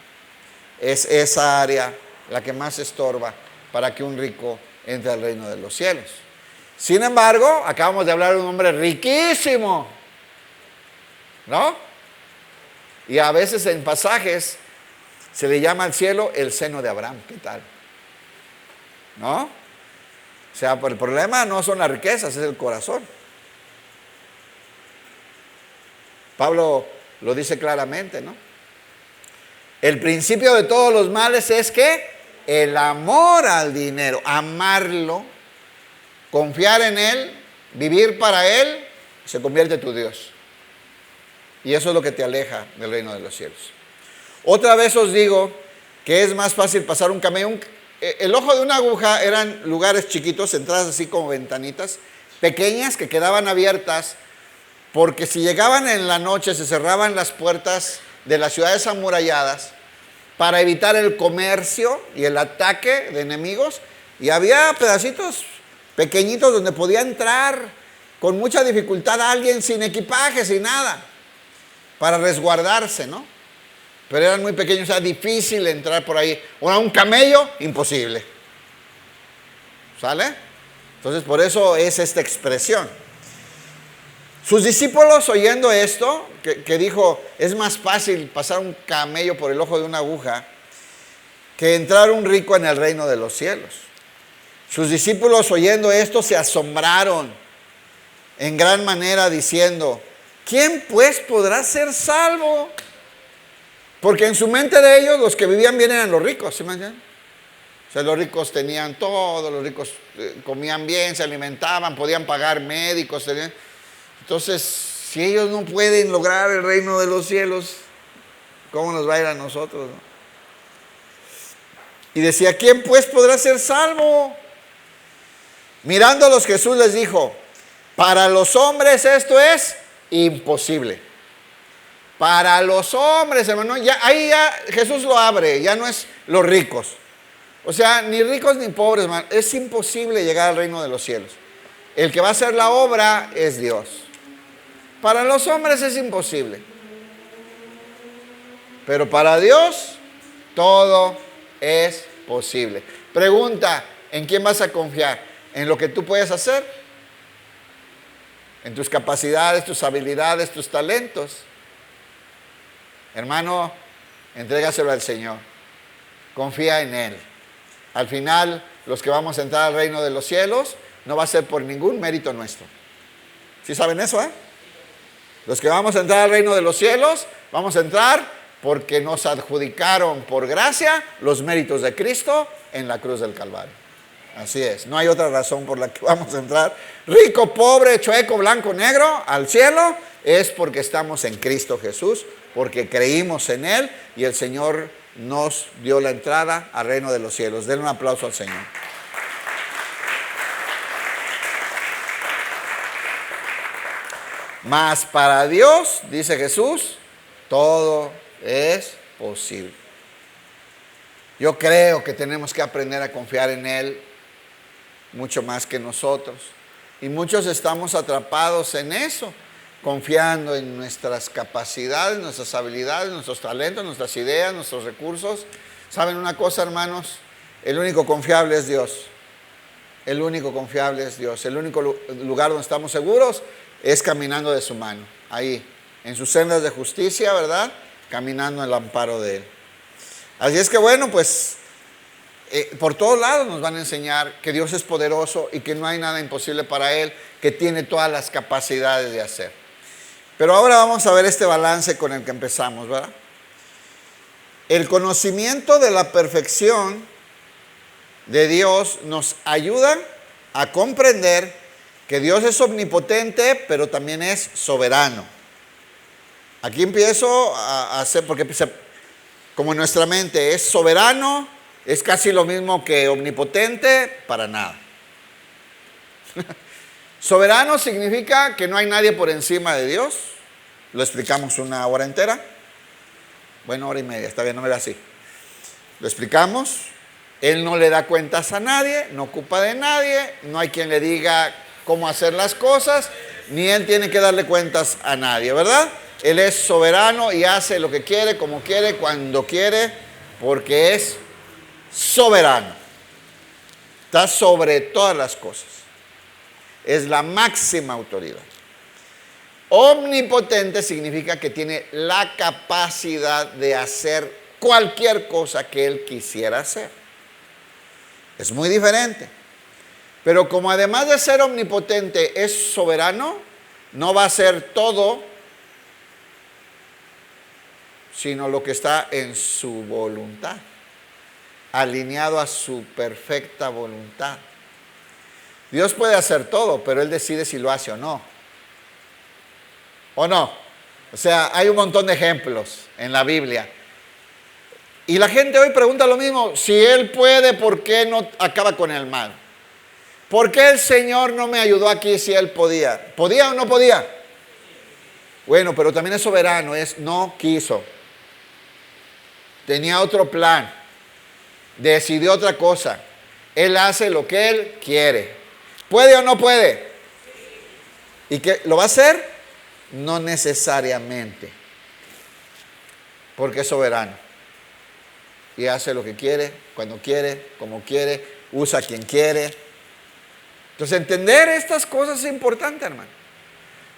Es esa área la que más estorba para que un rico entre al reino de los cielos. Sin embargo, acabamos de hablar de un hombre riquísimo, ¿no? Y a veces en pasajes se le llama al cielo el seno de Abraham. ¿Qué tal? ¿No? O sea, el problema no son las riquezas, es el corazón. Pablo lo dice claramente, ¿no? El principio de todos los males es que el amor al dinero, amarlo, confiar en él, vivir para él, se convierte en tu Dios. Y eso es lo que te aleja del reino de los cielos. Otra vez os digo que es más fácil pasar un camello. El ojo de una aguja eran lugares chiquitos, entradas así como ventanitas, pequeñas que quedaban abiertas, porque si llegaban en la noche se cerraban las puertas de las ciudades amuralladas para evitar el comercio y el ataque de enemigos, y había pedacitos pequeñitos donde podía entrar con mucha dificultad a alguien sin equipaje, sin nada, para resguardarse, ¿no? Pero eran muy pequeños, era difícil entrar por ahí. Ahora un camello, imposible. ¿Sale? Entonces por eso es esta expresión. Sus discípulos, oyendo esto, que dijo, es más fácil pasar un camello por el ojo de una aguja que entrar un rico en el reino de los cielos. Sus discípulos, oyendo esto, se asombraron en gran manera, diciendo, ¿quién pues podrá ser salvo? Porque en su mente de ellos, los que vivían bien eran los ricos, ¿sí me entienden? O sea, los ricos tenían todo, los ricos comían bien, se alimentaban, podían pagar médicos, entonces, si ellos no pueden lograr el reino de los cielos, ¿cómo nos va a ir a nosotros, no? Y decía, ¿quién pues podrá ser salvo? Mirándolos, Jesús les dijo, para los hombres esto es imposible. Para los hombres, hermano, ahí ya Jesús lo abre, ya no es los ricos. O sea, ni ricos ni pobres, hermano, es imposible llegar al reino de los cielos. El que va a hacer la obra es Dios. Para los hombres es imposible. Pero para Dios todo es posible. Pregunta, ¿en quién vas a confiar? ¿En lo que tú puedes hacer? ¿En tus capacidades, tus habilidades, tus talentos? Hermano, entrégaselo al Señor. Confía en Él. Al final, los que vamos a entrar al reino de los cielos, no va a ser por ningún mérito nuestro. ¿Sí saben eso, Los que vamos a entrar al reino de los cielos, vamos a entrar porque nos adjudicaron por gracia los méritos de Cristo en la cruz del Calvario. Así es, no hay otra razón por la que vamos a entrar. Rico, pobre, chueco, blanco, negro, al cielo, es porque estamos en Cristo Jesús, porque creímos en Él y el Señor nos dio la entrada al reino de los cielos. Denle un aplauso al Señor. Mas para Dios, dice Jesús, todo es posible. Yo creo que tenemos que aprender a confiar en Él mucho más que nosotros. Y muchos estamos atrapados en eso, confiando en nuestras capacidades, nuestras habilidades, nuestros talentos, nuestras ideas, nuestros recursos. ¿Saben una cosa, hermanos? El único confiable es Dios. El único confiable es Dios. El único lugar donde estamos seguros es caminando de su mano. Ahí, en sus sendas de justicia, ¿verdad? Caminando en el amparo de Él. Así es que bueno, pues por todos lados nos van a enseñar que Dios es poderoso y que no hay nada imposible para Él, que tiene todas las capacidades de hacer. Pero ahora vamos a ver este balance con el que empezamos, ¿verdad? El conocimiento de la perfección de Dios nos ayuda a comprender que Dios es omnipotente, pero también es soberano. Aquí empiezo a hacer, porque como en nuestra mente es soberano, es casi lo mismo que omnipotente, para nada. Soberano significa que no hay nadie por encima de Dios. Lo explicamos una hora entera. Bueno, hora y media, está bien, no me ve así. Lo explicamos. Él no le da cuentas a nadie, no ocupa de nadie, no hay quien le diga cómo hacer las cosas, ni Él tiene que darle cuentas a nadie, ¿verdad? Él es soberano y hace lo que quiere, como quiere, cuando quiere, porque es soberano. Está sobre todas las cosas. Es la máxima autoridad. Omnipotente significa que tiene la capacidad de hacer cualquier cosa que Él quisiera hacer. Es muy diferente. Pero como además de ser omnipotente es soberano, no va a hacer todo, sino lo que está en su voluntad, alineado a su perfecta voluntad. Dios puede hacer todo, pero Él decide si lo hace o no. ¿O no? O sea, hay un montón de ejemplos en la Biblia. Y la gente hoy pregunta lo mismo: si Él puede, ¿por qué no acaba con el mal? ¿Por qué el Señor no me ayudó aquí si Él podía? ¿Podía o no podía? Bueno, pero también es soberano, no quiso. Tenía otro plan. Decidió otra cosa. Él hace lo que Él quiere. ¿Puede o no puede? ¿Y qué lo va a hacer? No necesariamente. Porque es soberano. Y hace lo que quiere, cuando quiere, como quiere, usa a quien quiere. Entonces, entender estas cosas es importante, hermano.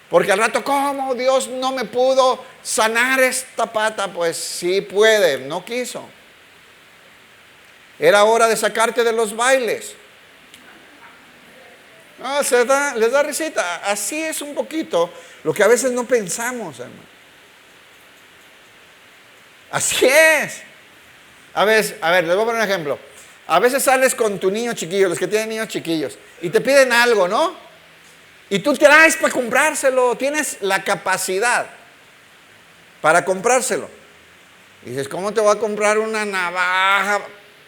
Porque al rato, ¿cómo Dios no me pudo sanar esta pata? Pues sí puede, no quiso. Era hora de sacarte de los bailes. No, les da risita. Así es un poquito lo que a veces no pensamos, hermano. Así es. A ver, les voy a poner un ejemplo. A veces sales con tu niño chiquillo, los que tienen niños chiquillos, y te piden algo, ¿no? Y tú traes para comprárselo, tienes la capacidad para comprárselo. Y dices, ¿cómo te voy a comprar una navaja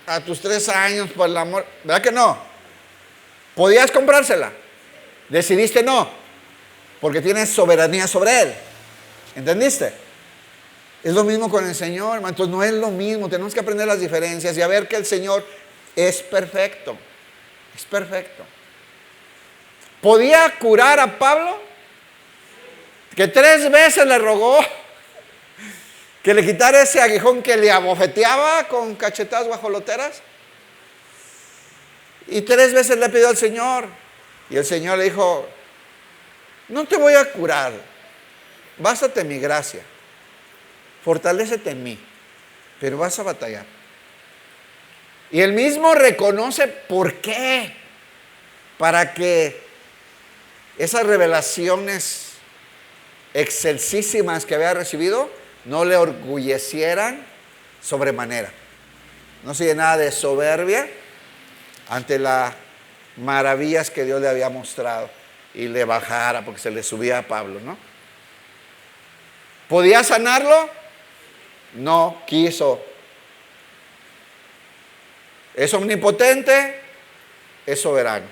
a tus 3 años por el amor? ¿Verdad que no? ¿Podías comprársela? Decidiste no, porque tienes soberanía sobre Él. ¿Entendiste? Es lo mismo con el Señor, hermano. Entonces no es lo mismo, tenemos que aprender las diferencias y a ver que el Señor es perfecto. Es perfecto. ¿Podía curar a Pablo? Que 3 veces le rogó que le quitara ese aguijón que le abofeteaba con cachetadas guajoloteras. Y 3 veces le pidió al Señor. Y el Señor le dijo: no te voy a curar, bástate mi gracia. Fortalécete en mí, pero vas a batallar. Y él mismo reconoce por qué. Para que esas revelaciones excelsísimas que había recibido no le orgullecieran sobremanera. No se llenara de soberbia ante las maravillas que Dios le había mostrado y le bajara porque se le subía a Pablo, ¿no? ¿Podía sanarlo? No quiso. ¿Es omnipotente? Es soberano.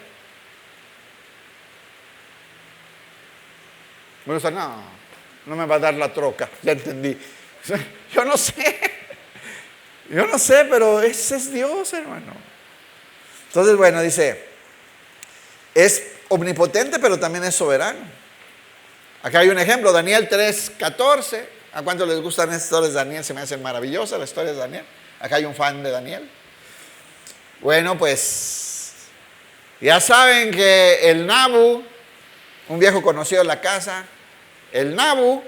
Bueno, o sea, no me va a dar la troca, ya entendí. Yo no sé, pero ese es Dios, hermano. Entonces, bueno, dice, es omnipotente, pero también es soberano. Acá hay un ejemplo, Daniel 3:14. ¿A cuántos les gustan estas historias de Daniel? Se me hacen maravillosas las historias de Daniel. Acá hay un fan de Daniel. Bueno, pues ya saben que el Nabu, un viejo conocido de la casa, el Nabu,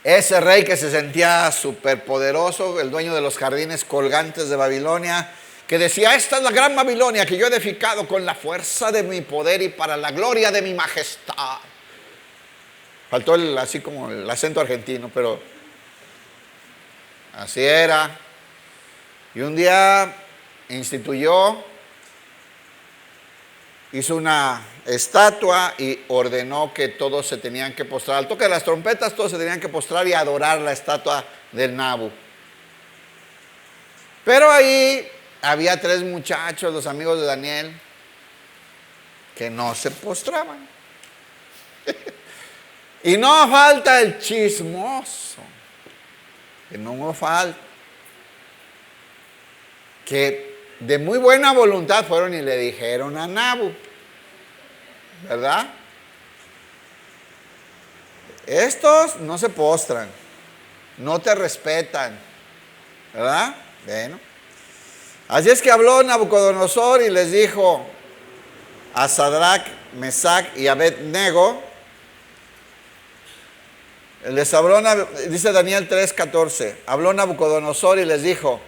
ese rey que se sentía superpoderoso, el dueño de los jardines colgantes de Babilonia, que decía: esta es la gran Babilonia que yo he edificado con la fuerza de mi poder y para la gloria de mi majestad. Faltó así como el acento argentino, pero así era. Y un día hizo una estatua y ordenó que todos se tenían que postrar. Al toque de las trompetas todos se tenían que postrar y adorar la estatua del Nabu. Pero ahí había 3 muchachos, los amigos de Daniel, que no se postraban. Y no falta el chismoso, que no falta, que de muy buena voluntad fueron y le dijeron a Nabu, ¿verdad? Estos no se postran, no te respetan, ¿verdad? Bueno. Así es que habló Nabucodonosor y les dijo a Sadrach, Mesach y Abed-nego. Les habló, dice Daniel 3:14, habló Nabucodonosor y les dijo: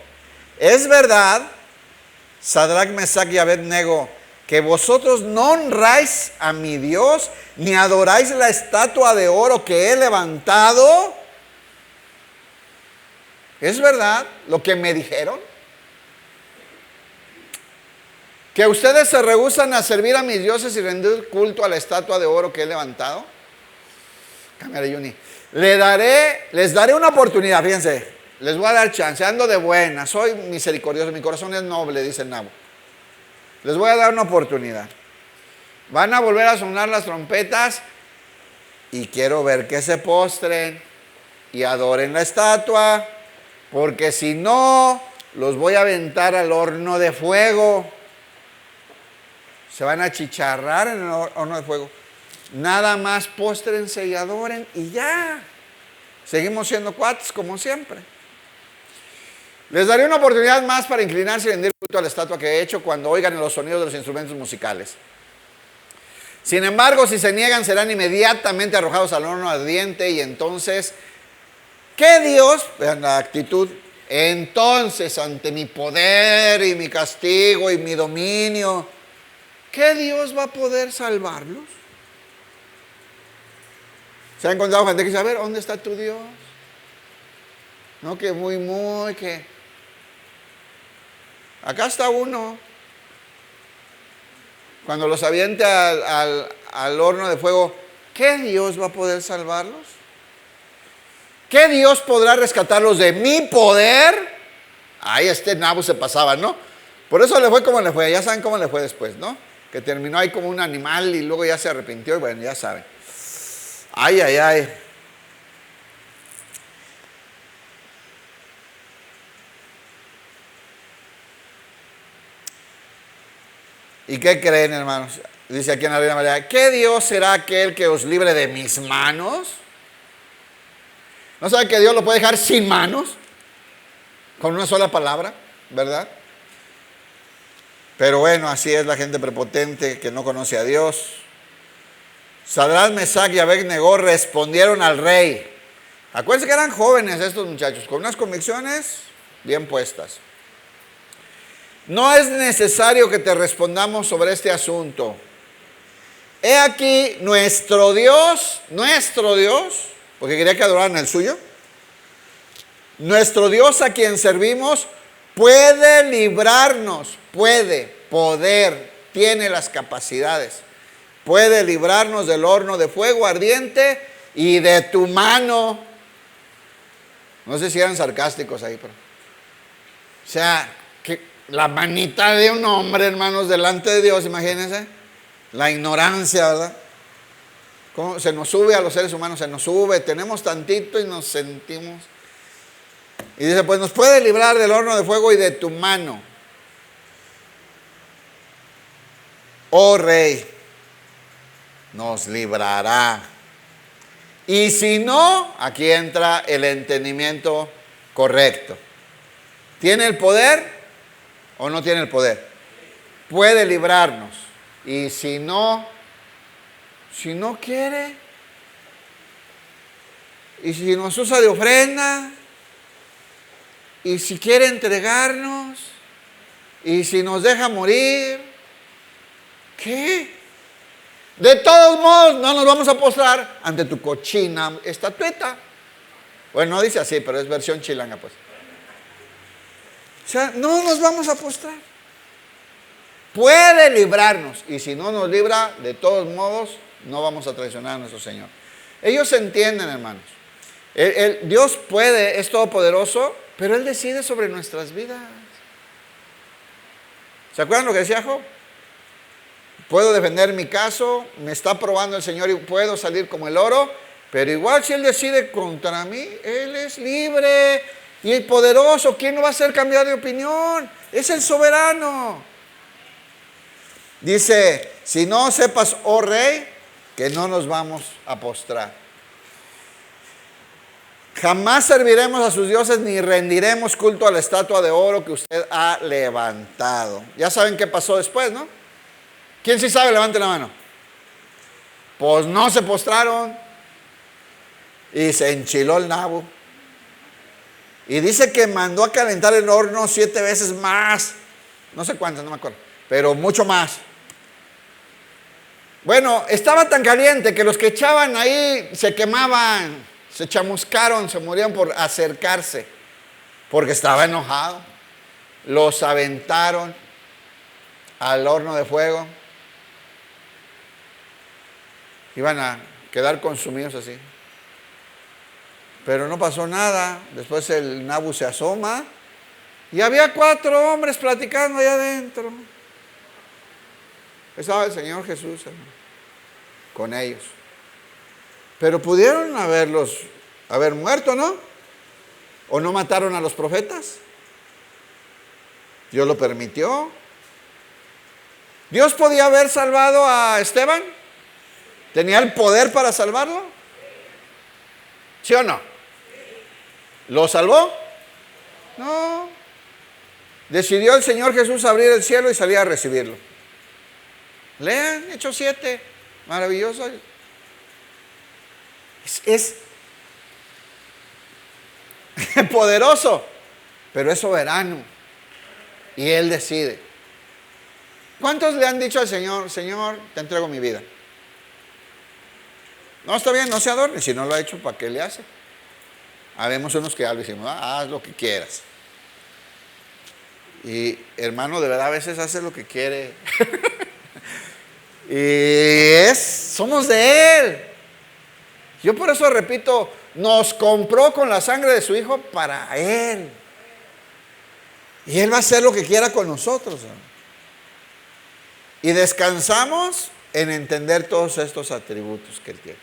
es verdad, Sadrach, Mesach y Abed-nego, que vosotros no honráis a mi Dios, ni adoráis la estatua de oro que he levantado. ¿Es verdad lo que me dijeron? ¿Que ustedes se rehúsan a servir a mis dioses y rendir culto a la estatua de oro que he levantado? Cámara, Juni. Les daré una oportunidad, fíjense. Les voy a dar chance, ando de buena, soy misericordioso, mi corazón es noble, dice el Nabu. Les voy a dar una oportunidad. Van a volver a sonar las trompetas y quiero ver que se postren y adoren la estatua, porque si no, los voy a aventar al horno de fuego. Se van a achicharrar en el horno de fuego. Nada más póstrense y adoren y ya. Seguimos siendo cuates como siempre. Les daré una oportunidad más para inclinarse y rendir culto a la estatua que he hecho cuando oigan los sonidos de los instrumentos musicales. Sin embargo, si se niegan, serán inmediatamente arrojados al horno ardiente. Y entonces, ¿qué Dios? Vean la actitud. Entonces, ante mi poder y mi castigo y mi dominio, ¿qué Dios va a poder salvarlos? ¿Se ha encontrado gente que dice: a ver, ¿dónde está tu Dios? No, que que... Acá está uno. Cuando los aviente al horno de fuego, ¿qué Dios va a poder salvarlos? ¿Qué Dios podrá rescatarlos de mi poder? Ahí Nabu se pasaba, ¿no? Por eso le fue como le fue. Ya saben cómo le fue después, ¿no? Que terminó ahí como un animal y luego ya se arrepintió y bueno, ya saben. Ay, ay, ay. ¿Y qué creen, hermanos? Dice aquí en la Reina María: ¿qué Dios será aquel que os libre de mis manos? ¿No sabe que Dios lo puede dejar sin manos? Con una sola palabra, ¿verdad? Pero bueno, así es la gente prepotente que no conoce a Dios. Sadrach, Mesach y Abed-nego respondieron al rey. Acuérdense que eran jóvenes estos muchachos, con unas convicciones bien puestas. No es necesario que te respondamos sobre este asunto. He aquí nuestro Dios, porque quería que adoraran el suyo. Nuestro Dios a quien servimos puede librarnos, tiene las capacidades. Puede librarnos del horno de fuego ardiente y de tu mano. No sé si eran sarcásticos ahí, pero... O sea, que la manita de un hombre, hermanos, delante de Dios, imagínense. La ignorancia, ¿verdad? ¿Cómo se nos sube a los seres humanos? Se nos sube, tenemos tantito y nos sentimos. Y dice: pues nos puede librar del horno de fuego y de tu mano. oh Rey, nos librará. Y si no, aquí entra el entendimiento correcto. ¿Tiene el poder o no tiene el poder? Puede librarnos. Y si no quiere, y si nos usa de ofrenda, y si quiere entregarnos, y si nos deja morir, ¿qué? De todos modos, no nos vamos a postrar ante tu cochina estatueta. Bueno, no dice así, pero es versión chilanga, pues. O sea, no nos vamos a postrar. Puede librarnos, y si no nos libra, de todos modos, no vamos a traicionar a nuestro Señor. Ellos entienden, hermanos. Dios puede, es todopoderoso, pero Él decide sobre nuestras vidas. ¿Se acuerdan lo que decía Job? Puedo defender mi caso, me está probando el Señor y puedo salir como el oro, pero igual si Él decide contra mí, Él es libre y el poderoso. ¿Quién no va a hacer cambiar de opinión? Es el soberano. Dice, si no sepas, oh Rey, que no nos vamos a postrar. Jamás serviremos a sus dioses ni rendiremos culto a la estatua de oro que usted ha levantado. Ya saben qué pasó después, ¿no? ¿Quién sí sabe? Levante la mano. Pues no se postraron y se enchiló el nabo. Y dice que mandó a calentar el horno 7 veces más. No sé cuántas, no me acuerdo, pero mucho más. Bueno, estaba tan caliente que los que echaban ahí se quemaban, se chamuscaron, se morían por acercarse, porque estaba enojado. Los aventaron al horno de fuego. Iban a quedar consumidos así. Pero no pasó nada. Después el Nabu se asoma y había 4 hombres platicando allá adentro. Estaba el Señor Jesús, hermano, con ellos. Pero pudieron haber muerto, ¿no? ¿O no mataron a los profetas? Dios lo permitió. ¿Dios podía haber salvado a Esteban? ¿Tenía el poder para salvarlo? ¿Sí o no? ¿Lo salvó? No. Decidió el Señor Jesús abrir el cielo y salir a recibirlo. Lean Hechos 7. Maravilloso. Es poderoso, pero es soberano. Y Él decide. ¿Cuántos le han dicho al Señor, Señor, te entrego mi vida? No, está bien, no se adorne. Si no lo ha hecho, ¿para qué le hace? Habemos unos que ya lo decimos, haz lo que quieras. Y hermano, de verdad a veces hace lo que quiere. Y somos de Él. Yo por eso repito, nos compró con la sangre de su Hijo para Él. Y Él va a hacer lo que quiera con nosotros, hermano. Y descansamos en entender todos estos atributos que Él tiene.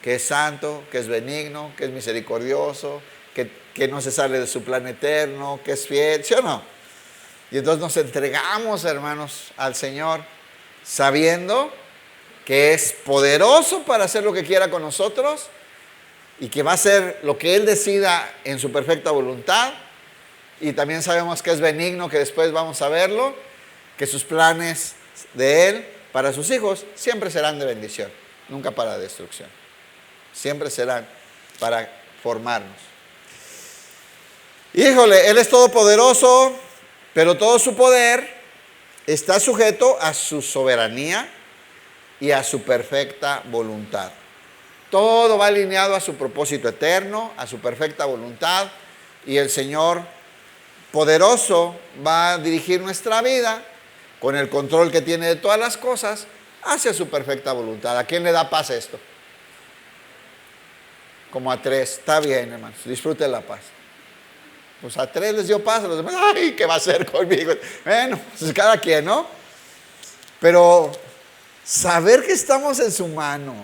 Que es santo, que es benigno, que es misericordioso, que no se sale de su plan eterno, que es fiel, ¿sí o no? Y entonces nos entregamos, hermanos, al Señor, sabiendo que es poderoso para hacer lo que quiera con nosotros y que va a hacer lo que Él decida en su perfecta voluntad. Y también sabemos que es benigno, que después vamos a verlo, que sus planes de Él para sus hijos siempre serán de bendición, nunca para destrucción. Siempre serán para formarnos. Híjole, Él es todopoderoso, pero todo su poder está sujeto a su soberanía y a su perfecta voluntad. Todo va alineado a su propósito eterno, a su perfecta voluntad, y el Señor poderoso va a dirigir nuestra vida con el control que tiene de todas las cosas hacia su perfecta voluntad. ¿A quién le da paz esto? Como a 3, está bien, hermanos, disfruten la paz. Pues a 3 les dio paz, a los demás, ay, ¿qué va a hacer conmigo? Bueno, pues cada quien, ¿no? Pero saber que estamos en su mano,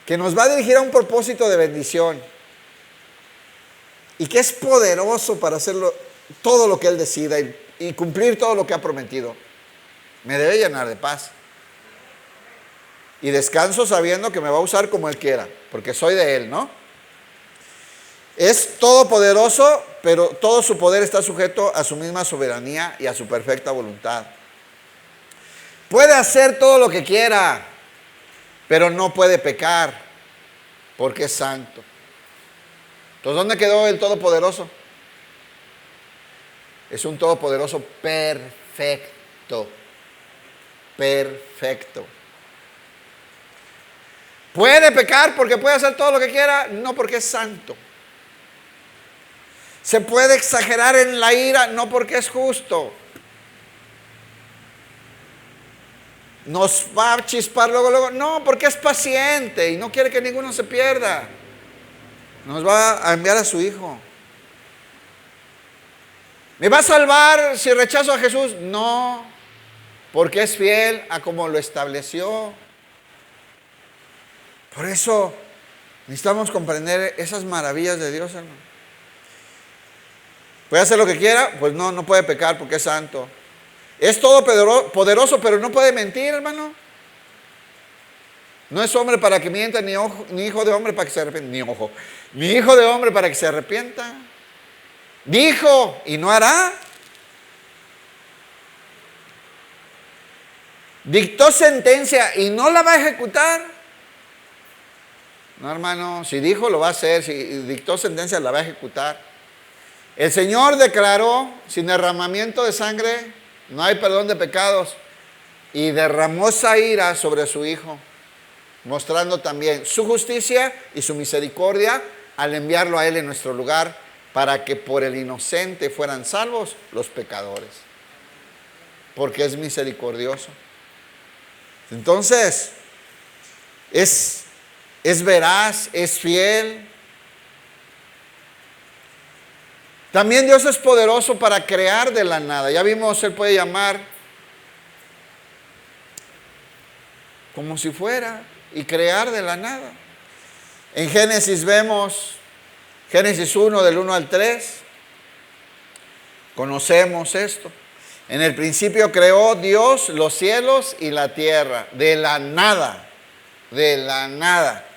que nos va a dirigir a un propósito de bendición y que es poderoso para hacerlo todo lo que Él decida y cumplir todo lo que ha prometido. Me debe llenar de paz. Y descanso sabiendo que me va a usar como Él quiera, porque soy de Él, ¿no? Es todopoderoso, pero todo su poder está sujeto a su misma soberanía y a su perfecta voluntad. Puede hacer todo lo que quiera, pero no puede pecar, porque es santo. Entonces, ¿dónde quedó el todopoderoso? Es un todopoderoso perfecto. Perfecto. ¿Puede pecar porque puede hacer todo lo que quiera? No, porque es santo. ¿Se puede exagerar en la ira? No, porque es justo. ¿Nos va a chispar luego? No, porque es paciente y no quiere que ninguno se pierda. Nos va a enviar a su Hijo. ¿Me va a salvar si rechazo a Jesús? No, porque es fiel a como lo estableció. Por eso necesitamos comprender esas maravillas de Dios, hermano. ¿Puede hacer lo que quiera? Pues no, no puede pecar porque es santo. Es todopoderoso, pero no puede mentir, hermano. No es hombre para que mienta, ni hijo de hombre para que se arrepienta. Ni hijo de hombre para que se arrepienta. Dijo y no hará. Dictó sentencia y no la va a ejecutar. No, hermano, si dijo lo va a hacer, si dictó sentencia la va a ejecutar. El Señor declaró: sin derramamiento de sangre no hay perdón de pecados, y derramó esa ira sobre su Hijo, mostrando también su justicia y su misericordia al enviarlo a Él en nuestro lugar, para que por el inocente fueran salvos los pecadores, porque es misericordioso. Entonces, es veraz, es fiel. También Dios es poderoso para crear de la nada. Ya vimos, Él puede llamar como si fuera y crear de la nada. En Génesis vemos, Génesis 1 del 1 al 3, conocemos esto. En el principio creó Dios los cielos y la tierra, de la nada, de la nada.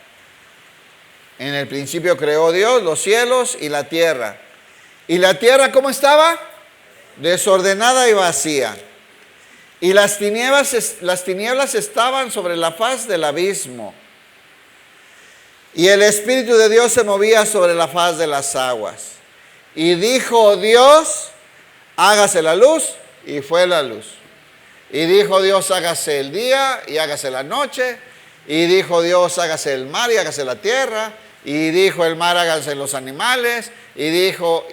En el principio creó Dios los cielos y la tierra. ¿Y la tierra cómo estaba? Desordenada y vacía. Y las tinieblas estaban sobre la faz del abismo. Y el Espíritu de Dios se movía sobre la faz de las aguas. Y dijo Dios: hágase la luz, y fue la luz. Y dijo Dios: hágase el día y hágase la noche. Y dijo Dios: hágase el mar y hágase la tierra. Y dijo el mar: háganse los animales. Y dijo,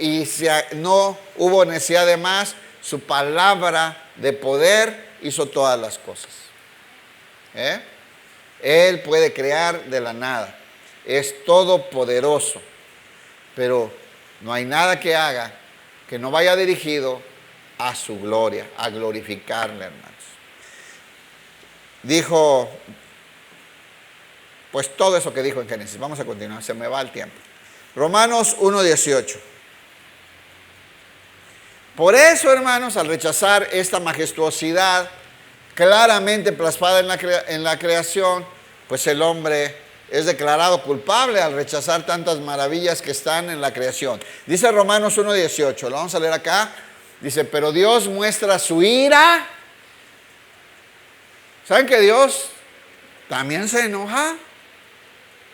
no hubo necesidad de más, su palabra de poder hizo todas las cosas. Él puede crear de la nada, es todopoderoso, pero no hay nada que haga que no vaya dirigido a su gloria, a glorificarle, hermanos. Dijo, pues todo eso que dijo en Génesis. Vamos a continuar, se me va el tiempo. Romanos 1:18. Por eso, hermanos, al rechazar esta majestuosidad claramente plasmada en la creación, pues el hombre es declarado culpable al rechazar tantas maravillas que están en la creación. Dice Romanos 1:18, lo vamos a leer acá. Dice, pero Dios muestra su ira. ¿Saben que Dios también se enoja?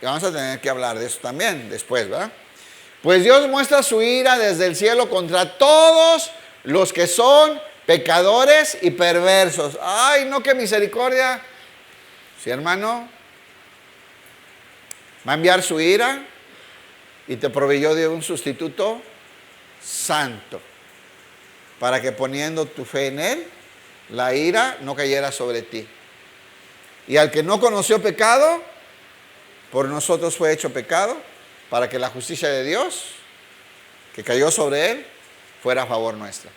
Y vamos a tener que hablar de eso también después, ¿verdad? Pues Dios muestra su ira desde el cielo contra todos los que son pecadores y perversos. Ay, no, qué misericordia. Sí, hermano, va a enviar su ira y te proveyó de un sustituto santo, para que poniendo tu fe en Él, la ira no cayera sobre ti. Y al que no conoció pecado, por nosotros fue hecho pecado, para que la justicia de Dios, que cayó sobre Él, fuera a favor nuestra.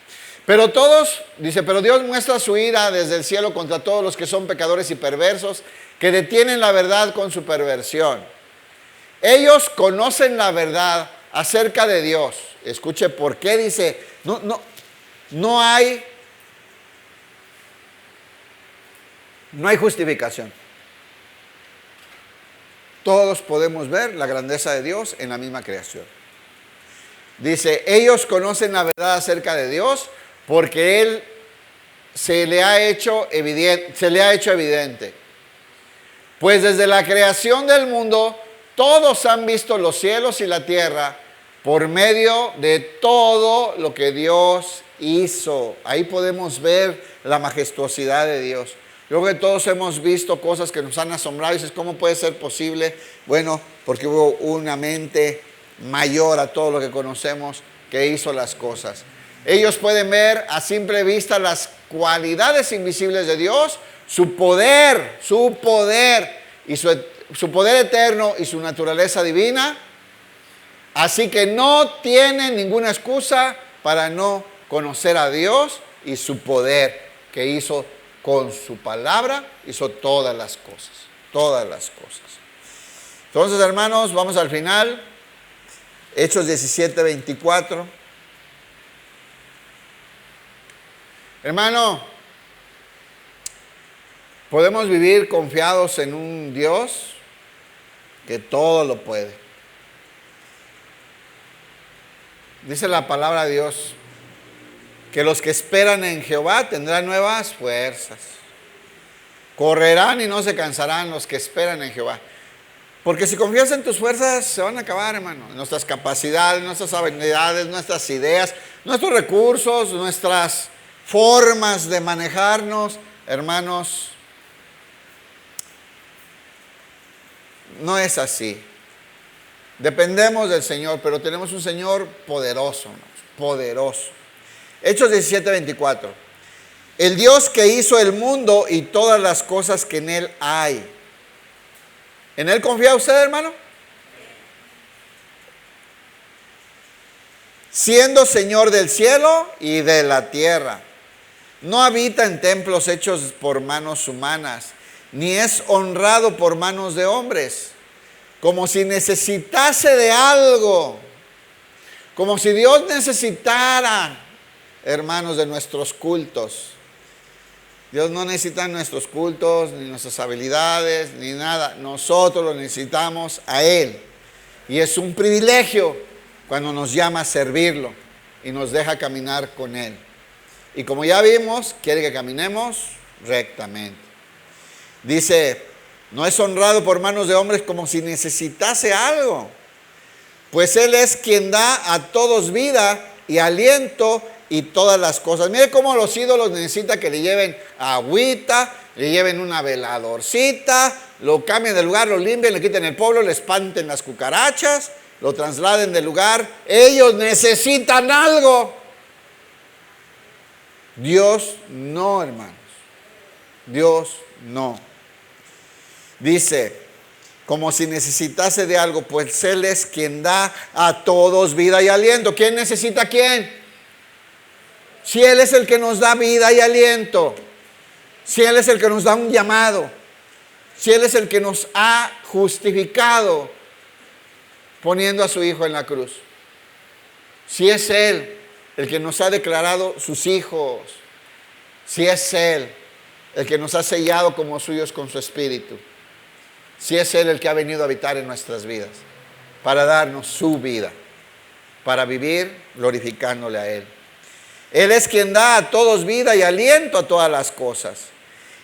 Pero pero Dios muestra su ira desde el cielo contra todos los que son pecadores y perversos, que detienen la verdad con su perversión. Ellos conocen la verdad acerca de Dios. Escuche por qué dice, no hay No hay justificación. Todos podemos ver la grandeza de Dios en la misma creación. Dice, ellos conocen la verdad acerca de Dios porque Él se le ha hecho evidente. Pues desde la creación del mundo, todos han visto los cielos y la tierra por medio de todo lo que Dios hizo. Ahí podemos ver la majestuosidad de Dios. Yo creo que todos hemos visto cosas que nos han asombrado y dices, ¿cómo puede ser posible? Bueno, porque hubo una mente mayor a todo lo que conocemos que hizo las cosas. Ellos pueden ver a simple vista las cualidades invisibles de Dios, su poder y su poder eterno y su naturaleza divina. Así que no tienen ninguna excusa para no conocer a Dios y su poder que hizo con su palabra, hizo todas las cosas, todas las cosas. Entonces, hermanos, vamos al final. Hechos 17:24. Hermano, podemos vivir confiados en un Dios que todo lo puede. Dice la palabra de Dios que los que esperan en Jehová tendrán nuevas fuerzas. Correrán y no se cansarán los que esperan en Jehová. Porque si confías en tus fuerzas, se van a acabar, hermano. Nuestras capacidades, nuestras habilidades, nuestras ideas, nuestros recursos, nuestras formas de manejarnos, hermanos, no es así. Dependemos del Señor, pero tenemos un Señor poderoso, hermanos, poderoso. Hechos 17:24. El Dios que hizo el mundo y todas las cosas que en él hay. ¿En él confía usted, hermano? Siendo Señor del cielo y de la tierra. No habita en templos hechos por manos humanas, ni es honrado por manos de hombres, como si necesitase de algo, como si Dios necesitara, hermanos, de nuestros cultos. Dios no necesita nuestros cultos, ni nuestras habilidades, ni nada. Nosotros lo necesitamos a Él. Y es un privilegio cuando nos llama a servirlo y nos deja caminar con Él. Y como ya vimos, quiere que caminemos rectamente. Dice, no es honrado por manos de hombres como si necesitase algo, pues Él es quien da a todos vida y aliento y todas las cosas. Mire cómo los ídolos necesitan que le lleven agüita, le lleven una veladorcita, lo cambien de lugar, lo limpien, le quiten el polvo, le espanten las cucarachas, lo trasladen del lugar. Ellos necesitan algo. Dios no, hermanos. Dios no. Dice, como si necesitase de algo, pues Él es quien da a todos vida y aliento. ¿Quién necesita a quién? Si Él es el que nos da vida y aliento, si Él es el que nos da un llamado, si Él es el que nos ha justificado poniendo a su Hijo en la cruz, si es Él el que nos ha declarado sus hijos, si es Él el que nos ha sellado como suyos con su Espíritu, si es Él el que ha venido a habitar en nuestras vidas para darnos su vida, para vivir glorificándole a Él. Él es quien da a todos vida y aliento a todas las cosas.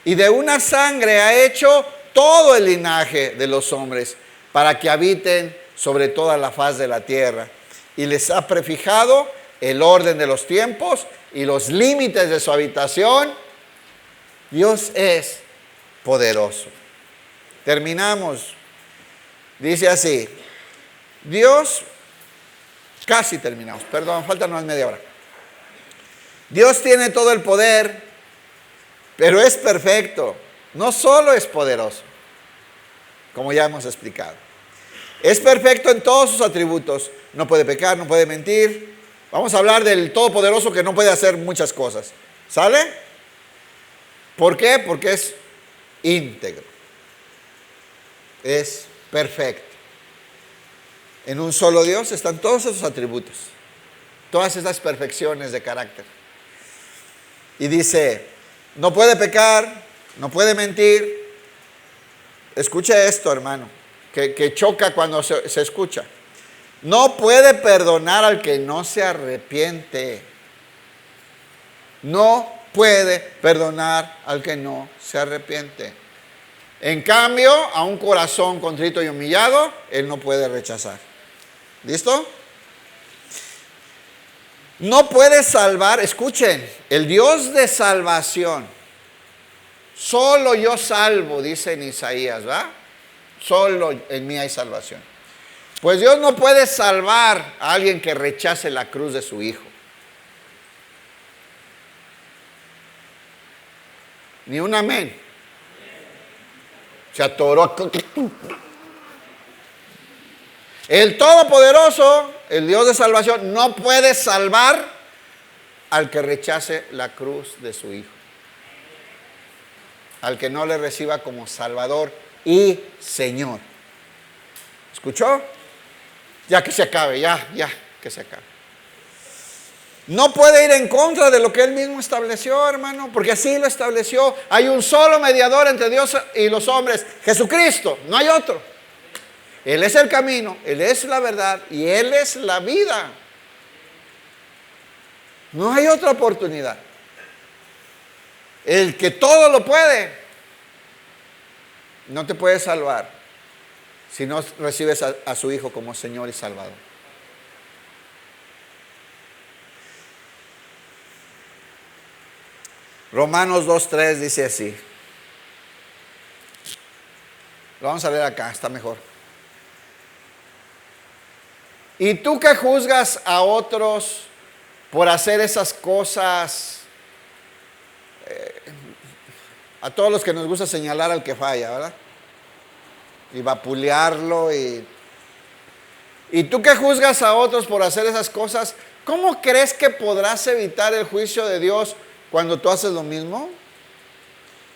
Y de una sangre ha hecho todo el linaje de los hombres para que habiten sobre toda la faz de la tierra. Y les ha prefijado el orden de los tiempos y los límites de su habitación. Dios es poderoso. Terminamos. Dice así. Dios, casi terminamos, perdón, falta más media hora. Dios tiene todo el poder, pero es perfecto. No solo es poderoso, como ya hemos explicado. Es perfecto en todos sus atributos. No puede pecar, no puede mentir. Vamos a hablar del Todopoderoso que no puede hacer muchas cosas. ¿Sale? ¿Por qué? Porque es íntegro. Es perfecto. En un solo Dios están todos esos atributos, todas esas perfecciones de carácter. Y dice, no puede pecar, no puede mentir. Escuche esto, hermano, que choca cuando se escucha. No puede perdonar al que no se arrepiente. No puede perdonar al que no se arrepiente. En cambio, a un corazón contrito y humillado, Él no puede rechazar. ¿Listo? No puede salvar, escuchen, el Dios de salvación. Solo yo salvo, dice en Isaías, ¿verdad? Solo en mí hay salvación. Pues Dios no puede salvar a alguien que rechace la cruz de su Hijo. Ni un amén. Se atoró. El Todopoderoso, el Dios de salvación, no puede salvar al que rechace la cruz de su Hijo. Al que no le reciba como Salvador y Señor. ¿Escuchó? Ya que se acabe, ya que se acabe. No puede ir en contra de lo que Él mismo estableció, hermano, porque así lo estableció. Hay un solo mediador entre Dios y los hombres, Jesucristo, no hay otro. Él es el camino, Él es la verdad y Él es la vida. No hay otra oportunidad. El que todo lo puede, no te puede salvar si no recibes a su Hijo como Señor y Salvador. Romanos 2:3 dice así. Lo vamos a leer acá, está mejor. Y tú que juzgas a otros por hacer esas cosas, a todos los que nos gusta señalar al que falla, ¿verdad? Y vapulearlo y tú que juzgas a otros por hacer esas cosas, ¿cómo crees que podrás evitar el juicio de Dios cuando tú haces lo mismo?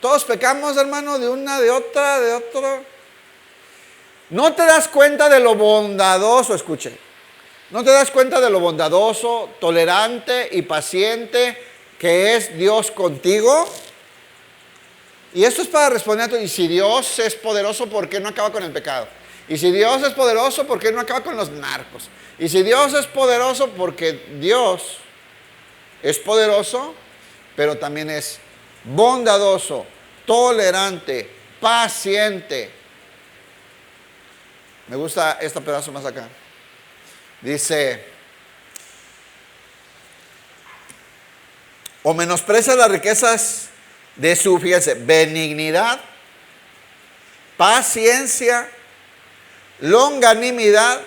Todos pecamos, hermano, de una, de otra, de otro. ¿No te das cuenta de lo bondadoso? Escuche. ¿No te das cuenta de lo bondadoso, tolerante y paciente que es Dios contigo? Y esto es para responder a todo. Y si Dios es poderoso, ¿por qué no acaba con el pecado? Y si Dios es poderoso, ¿por qué no acaba con los narcos? Y si Dios es poderoso, porque Dios es poderoso, pero también es bondadoso, tolerante, paciente. Me gusta este pedazo más acá. Dice, o menosprecia las riquezas de su, fíjense, benignidad, paciencia, longanimidad,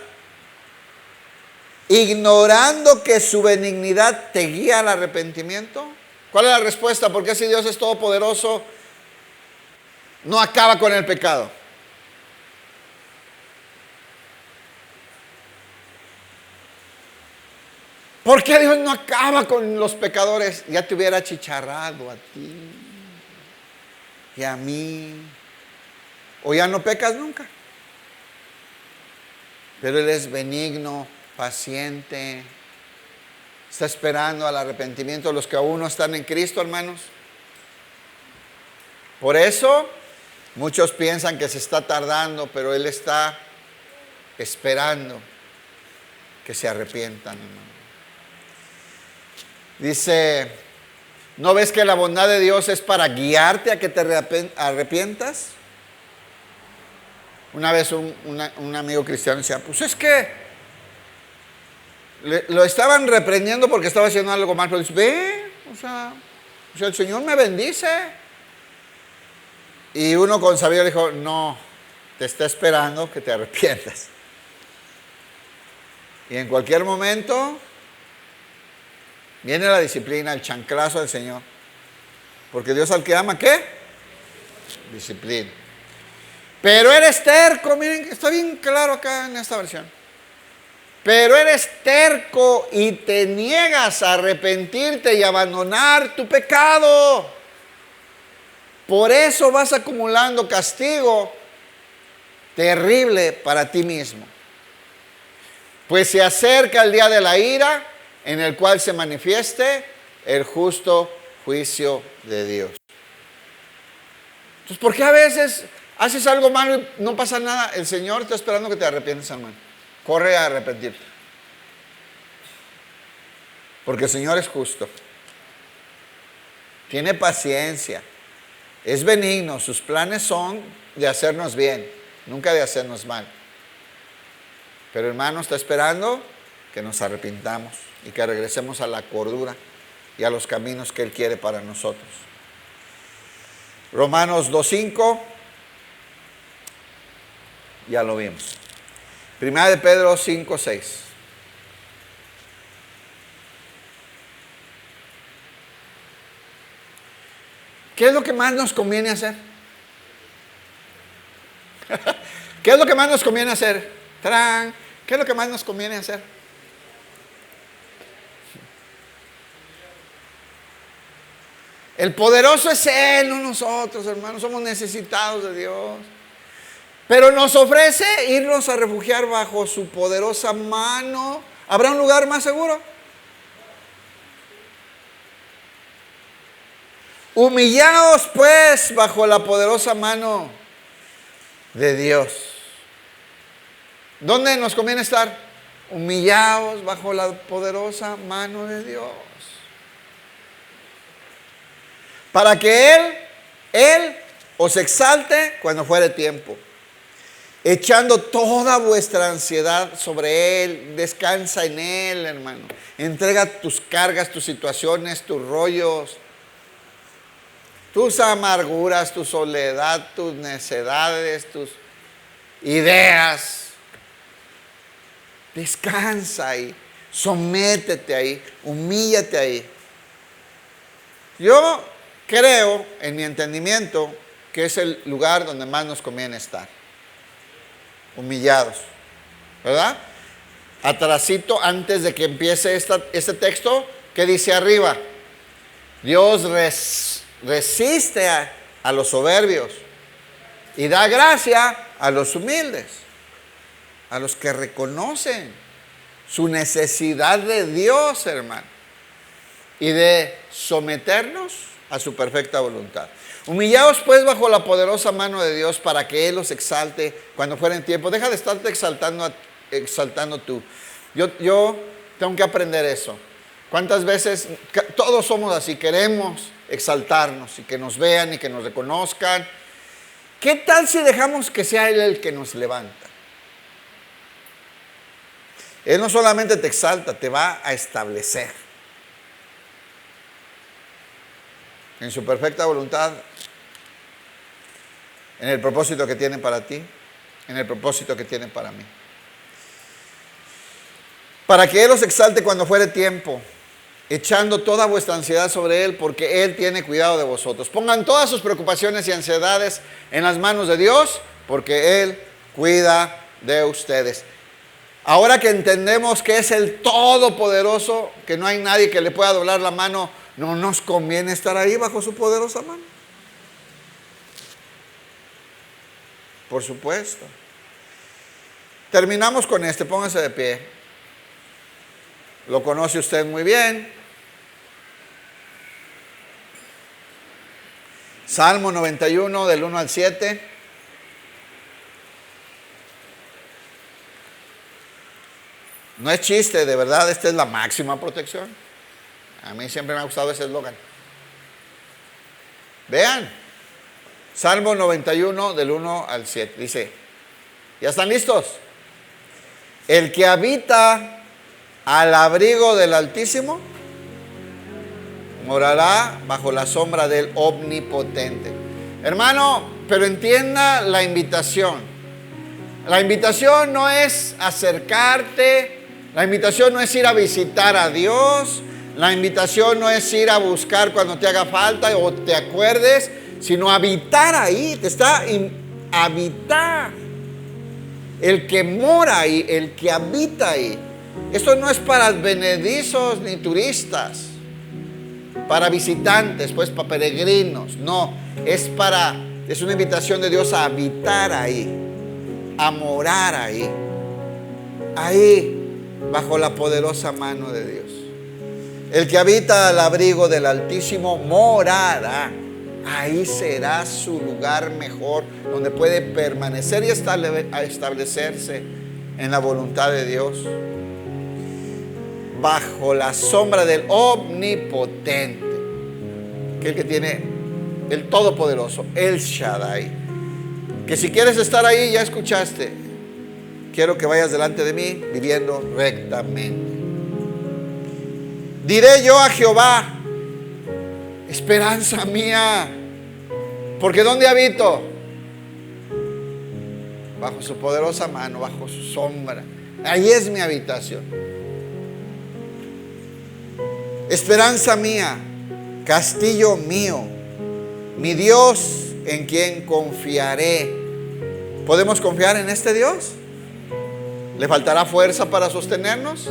ignorando que su benignidad te guía al arrepentimiento. ¿Cuál es la respuesta? Porque si Dios es todopoderoso, no acaba con el pecado. ¿Por qué Dios no acaba con los pecadores? Ya te hubiera achicharrado a ti y a mí. O ya no pecas nunca. Pero Él es benigno, paciente. Está esperando al arrepentimiento de los que aún no están en Cristo, hermanos. Por eso, muchos piensan que se está tardando, pero Él está esperando que se arrepientan, hermano. Dice, ¿no ves que la bondad de Dios es para guiarte a que te arrepientas? Una vez un amigo cristiano decía, pues es que lo estaban reprendiendo porque estaba haciendo algo mal, pero dice, ve, o sea, el Señor me bendice. Y uno con sabiduría le dijo, no, te está esperando que te arrepientas. Y en cualquier momento viene la disciplina, el chanclazo del Señor. Porque Dios al que ama, ¿qué? Disciplina. Pero eres terco, miren, está bien claro acá en esta versión. Pero eres terco y te niegas a arrepentirte y abandonar tu pecado. Por eso vas acumulando castigo terrible para ti mismo. Pues se acerca el día de la ira, en el cual se manifieste el justo juicio de Dios. Entonces, ¿por qué a veces haces algo malo y no pasa nada? El Señor está esperando que te arrepientes, hermano. Corre a arrepentirte. Porque el Señor es justo. Tiene paciencia. Es benigno. Sus planes son de hacernos bien, nunca de hacernos mal. Pero hermano, está esperando que nos arrepintamos y que regresemos a la cordura y a los caminos que Él quiere para nosotros. Romanos 2:5, ya lo vimos. Primera de Pedro 5:6. ¿Qué es lo que más nos conviene hacer? ¿Qué es lo que más nos conviene hacer? ¡Tarán! ¿Qué es lo que más nos conviene hacer? El poderoso es Él, no nosotros, hermanos. Somos necesitados de Dios. Pero nos ofrece irnos a refugiar bajo su poderosa mano. ¿Habrá un lugar más seguro? Humillaos pues bajo la poderosa mano de Dios. ¿Dónde nos conviene estar? Humillaos bajo la poderosa mano de Dios. Para que Él os exalte cuando fuere tiempo. Echando toda vuestra ansiedad sobre Él. Descansa en Él, hermano. Entrega tus cargas, tus situaciones, tus rollos, tus amarguras, tu soledad, tus necedades, tus ideas. Descansa ahí, sométete ahí, humíllate ahí. Yo creo, en mi entendimiento, que es el lugar donde más nos conviene estar. Humillados, ¿verdad? Atrasito, antes de que empiece este texto, ¿qué dice arriba? Dios resiste a los soberbios y da gracia a los humildes, a los que reconocen su necesidad de Dios, hermano, y de someternos a su perfecta voluntad. Humillaos pues bajo la poderosa mano de Dios para que Él os exalte cuando fuera en tiempo. Deja de estarte exaltando tú. Yo tengo que aprender eso. ¿Cuántas veces todos somos así? Queremos exaltarnos y que nos vean y que nos reconozcan. ¿Qué tal si dejamos que sea Él el que nos levanta? Él no solamente te exalta, te va a establecer en su perfecta voluntad, en el propósito que tiene para ti, en el propósito que tiene para mí. Para que Él os exalte cuando fuere tiempo, echando toda vuestra ansiedad sobre Él, porque Él tiene cuidado de vosotros. Pongan todas sus preocupaciones y ansiedades en las manos de Dios, porque Él cuida de ustedes. Ahora que entendemos que es el Todopoderoso, que no hay nadie que le pueda doblar la mano, ¿no nos conviene estar ahí bajo su poderosa mano? Por supuesto. Terminamos con este, póngase de pie. Lo conoce usted muy bien. Salmo 91 del 1 al 7. No es chiste, de verdad, esta es la máxima protección. A mí siempre me ha gustado ese eslogan. Vean, Salmo 91 del 1 al 7. Dice, ¿ya están listos? El que habita al abrigo del Altísimo morará bajo la sombra del Omnipotente. Hermano, pero entienda la invitación. La invitación no es acercarte. La invitación no es ir a visitar a Dios. La invitación no es ir a buscar cuando te haga falta o te acuerdes, sino habitar ahí. Te está habitar. El que mora ahí, el que habita ahí. Esto no es para advenedizos ni turistas, para visitantes, pues para peregrinos. No, es una invitación de Dios a habitar ahí, a morar ahí. Ahí, bajo la poderosa mano de Dios. El que habita al abrigo del Altísimo morará ahí será su lugar mejor, donde puede permanecer y establecerse en la voluntad de Dios, bajo la sombra del Omnipotente, aquel que tiene el Todopoderoso, el Shaddai. Que si quieres estar ahí, ya escuchaste, quiero que vayas delante de mí viviendo rectamente. Diré yo a Jehová, esperanza mía, porque ¿dónde habito? Bajo su poderosa mano, bajo su sombra. Ahí es mi habitación. Esperanza mía, castillo mío, mi Dios en quien confiaré. ¿Podemos confiar en este Dios? ¿Le faltará fuerza para sostenernos?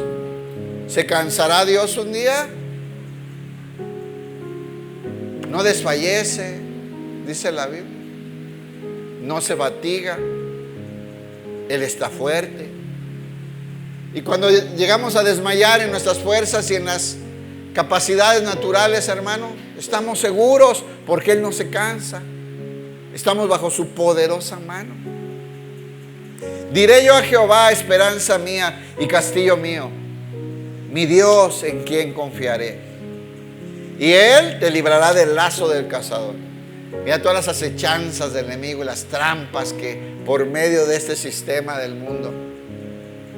¿Se cansará Dios un día? No desfallece, dice la Biblia. No se fatiga. Él está fuerte. Y cuando llegamos a desmayar en nuestras fuerzas y en las capacidades naturales, hermano, estamos seguros porque Él no se cansa. Estamos bajo su poderosa mano. Diré yo a Jehová, esperanza mía y castillo mío, mi Dios en quien confiaré. Y Él te librará del lazo del cazador. Mira todas las acechanzas del enemigo y las trampas que por medio de este sistema del mundo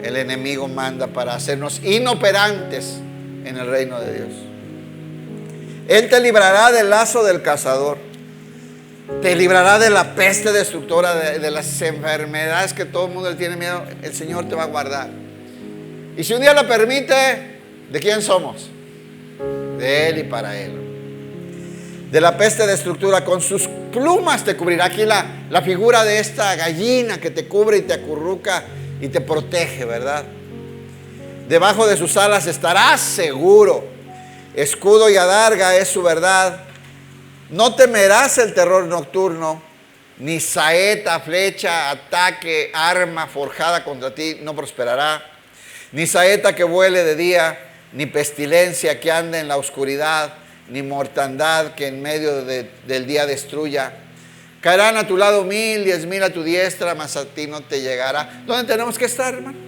el enemigo manda para hacernos inoperantes en el reino de Dios. Él te librará del lazo del cazador. Te librará de la peste destructora, de las enfermedades que todo el mundo le tiene miedo. El Señor te va a guardar. Y si un día lo permite, ¿de quién somos? De Él y para Él. De la peste destructora, con sus plumas te cubrirá. Aquí la figura de esta gallina que te cubre y te acurruca y te protege, ¿verdad? Debajo de sus alas estarás seguro. Escudo y adarga es su verdad. No temerás el terror nocturno, ni saeta, flecha, ataque, arma forjada contra ti no prosperará. Ni saeta que vuele de día, ni pestilencia que ande en la oscuridad, ni mortandad que en medio del día destruya. Caerán a tu lado 1000, 10,000 a tu diestra, mas a ti no te llegará. ¿Dónde tenemos que estar, hermano?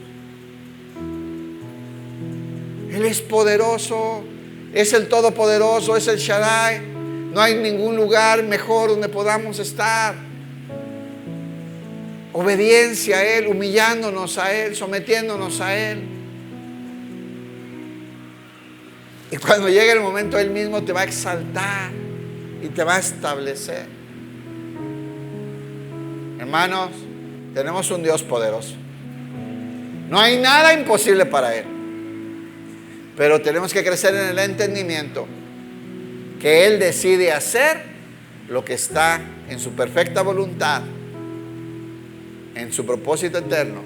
Él es poderoso, es el Todopoderoso, es el Shaddai. No hay ningún lugar mejor donde podamos estar. Obediencia a Él, humillándonos a Él, sometiéndonos a Él. Y cuando llegue el momento, Él mismo te va a exaltar y te va a establecer. Hermanos, tenemos un Dios poderoso. No hay nada imposible para Él. Pero tenemos que crecer en el entendimiento que Él decide hacer lo que está en su perfecta voluntad, en su propósito eterno,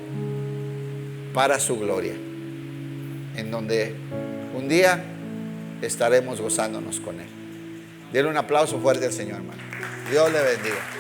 para su gloria, en donde un día estaremos gozándonos con Él. Denle un aplauso fuerte al Señor, hermano. Dios le bendiga.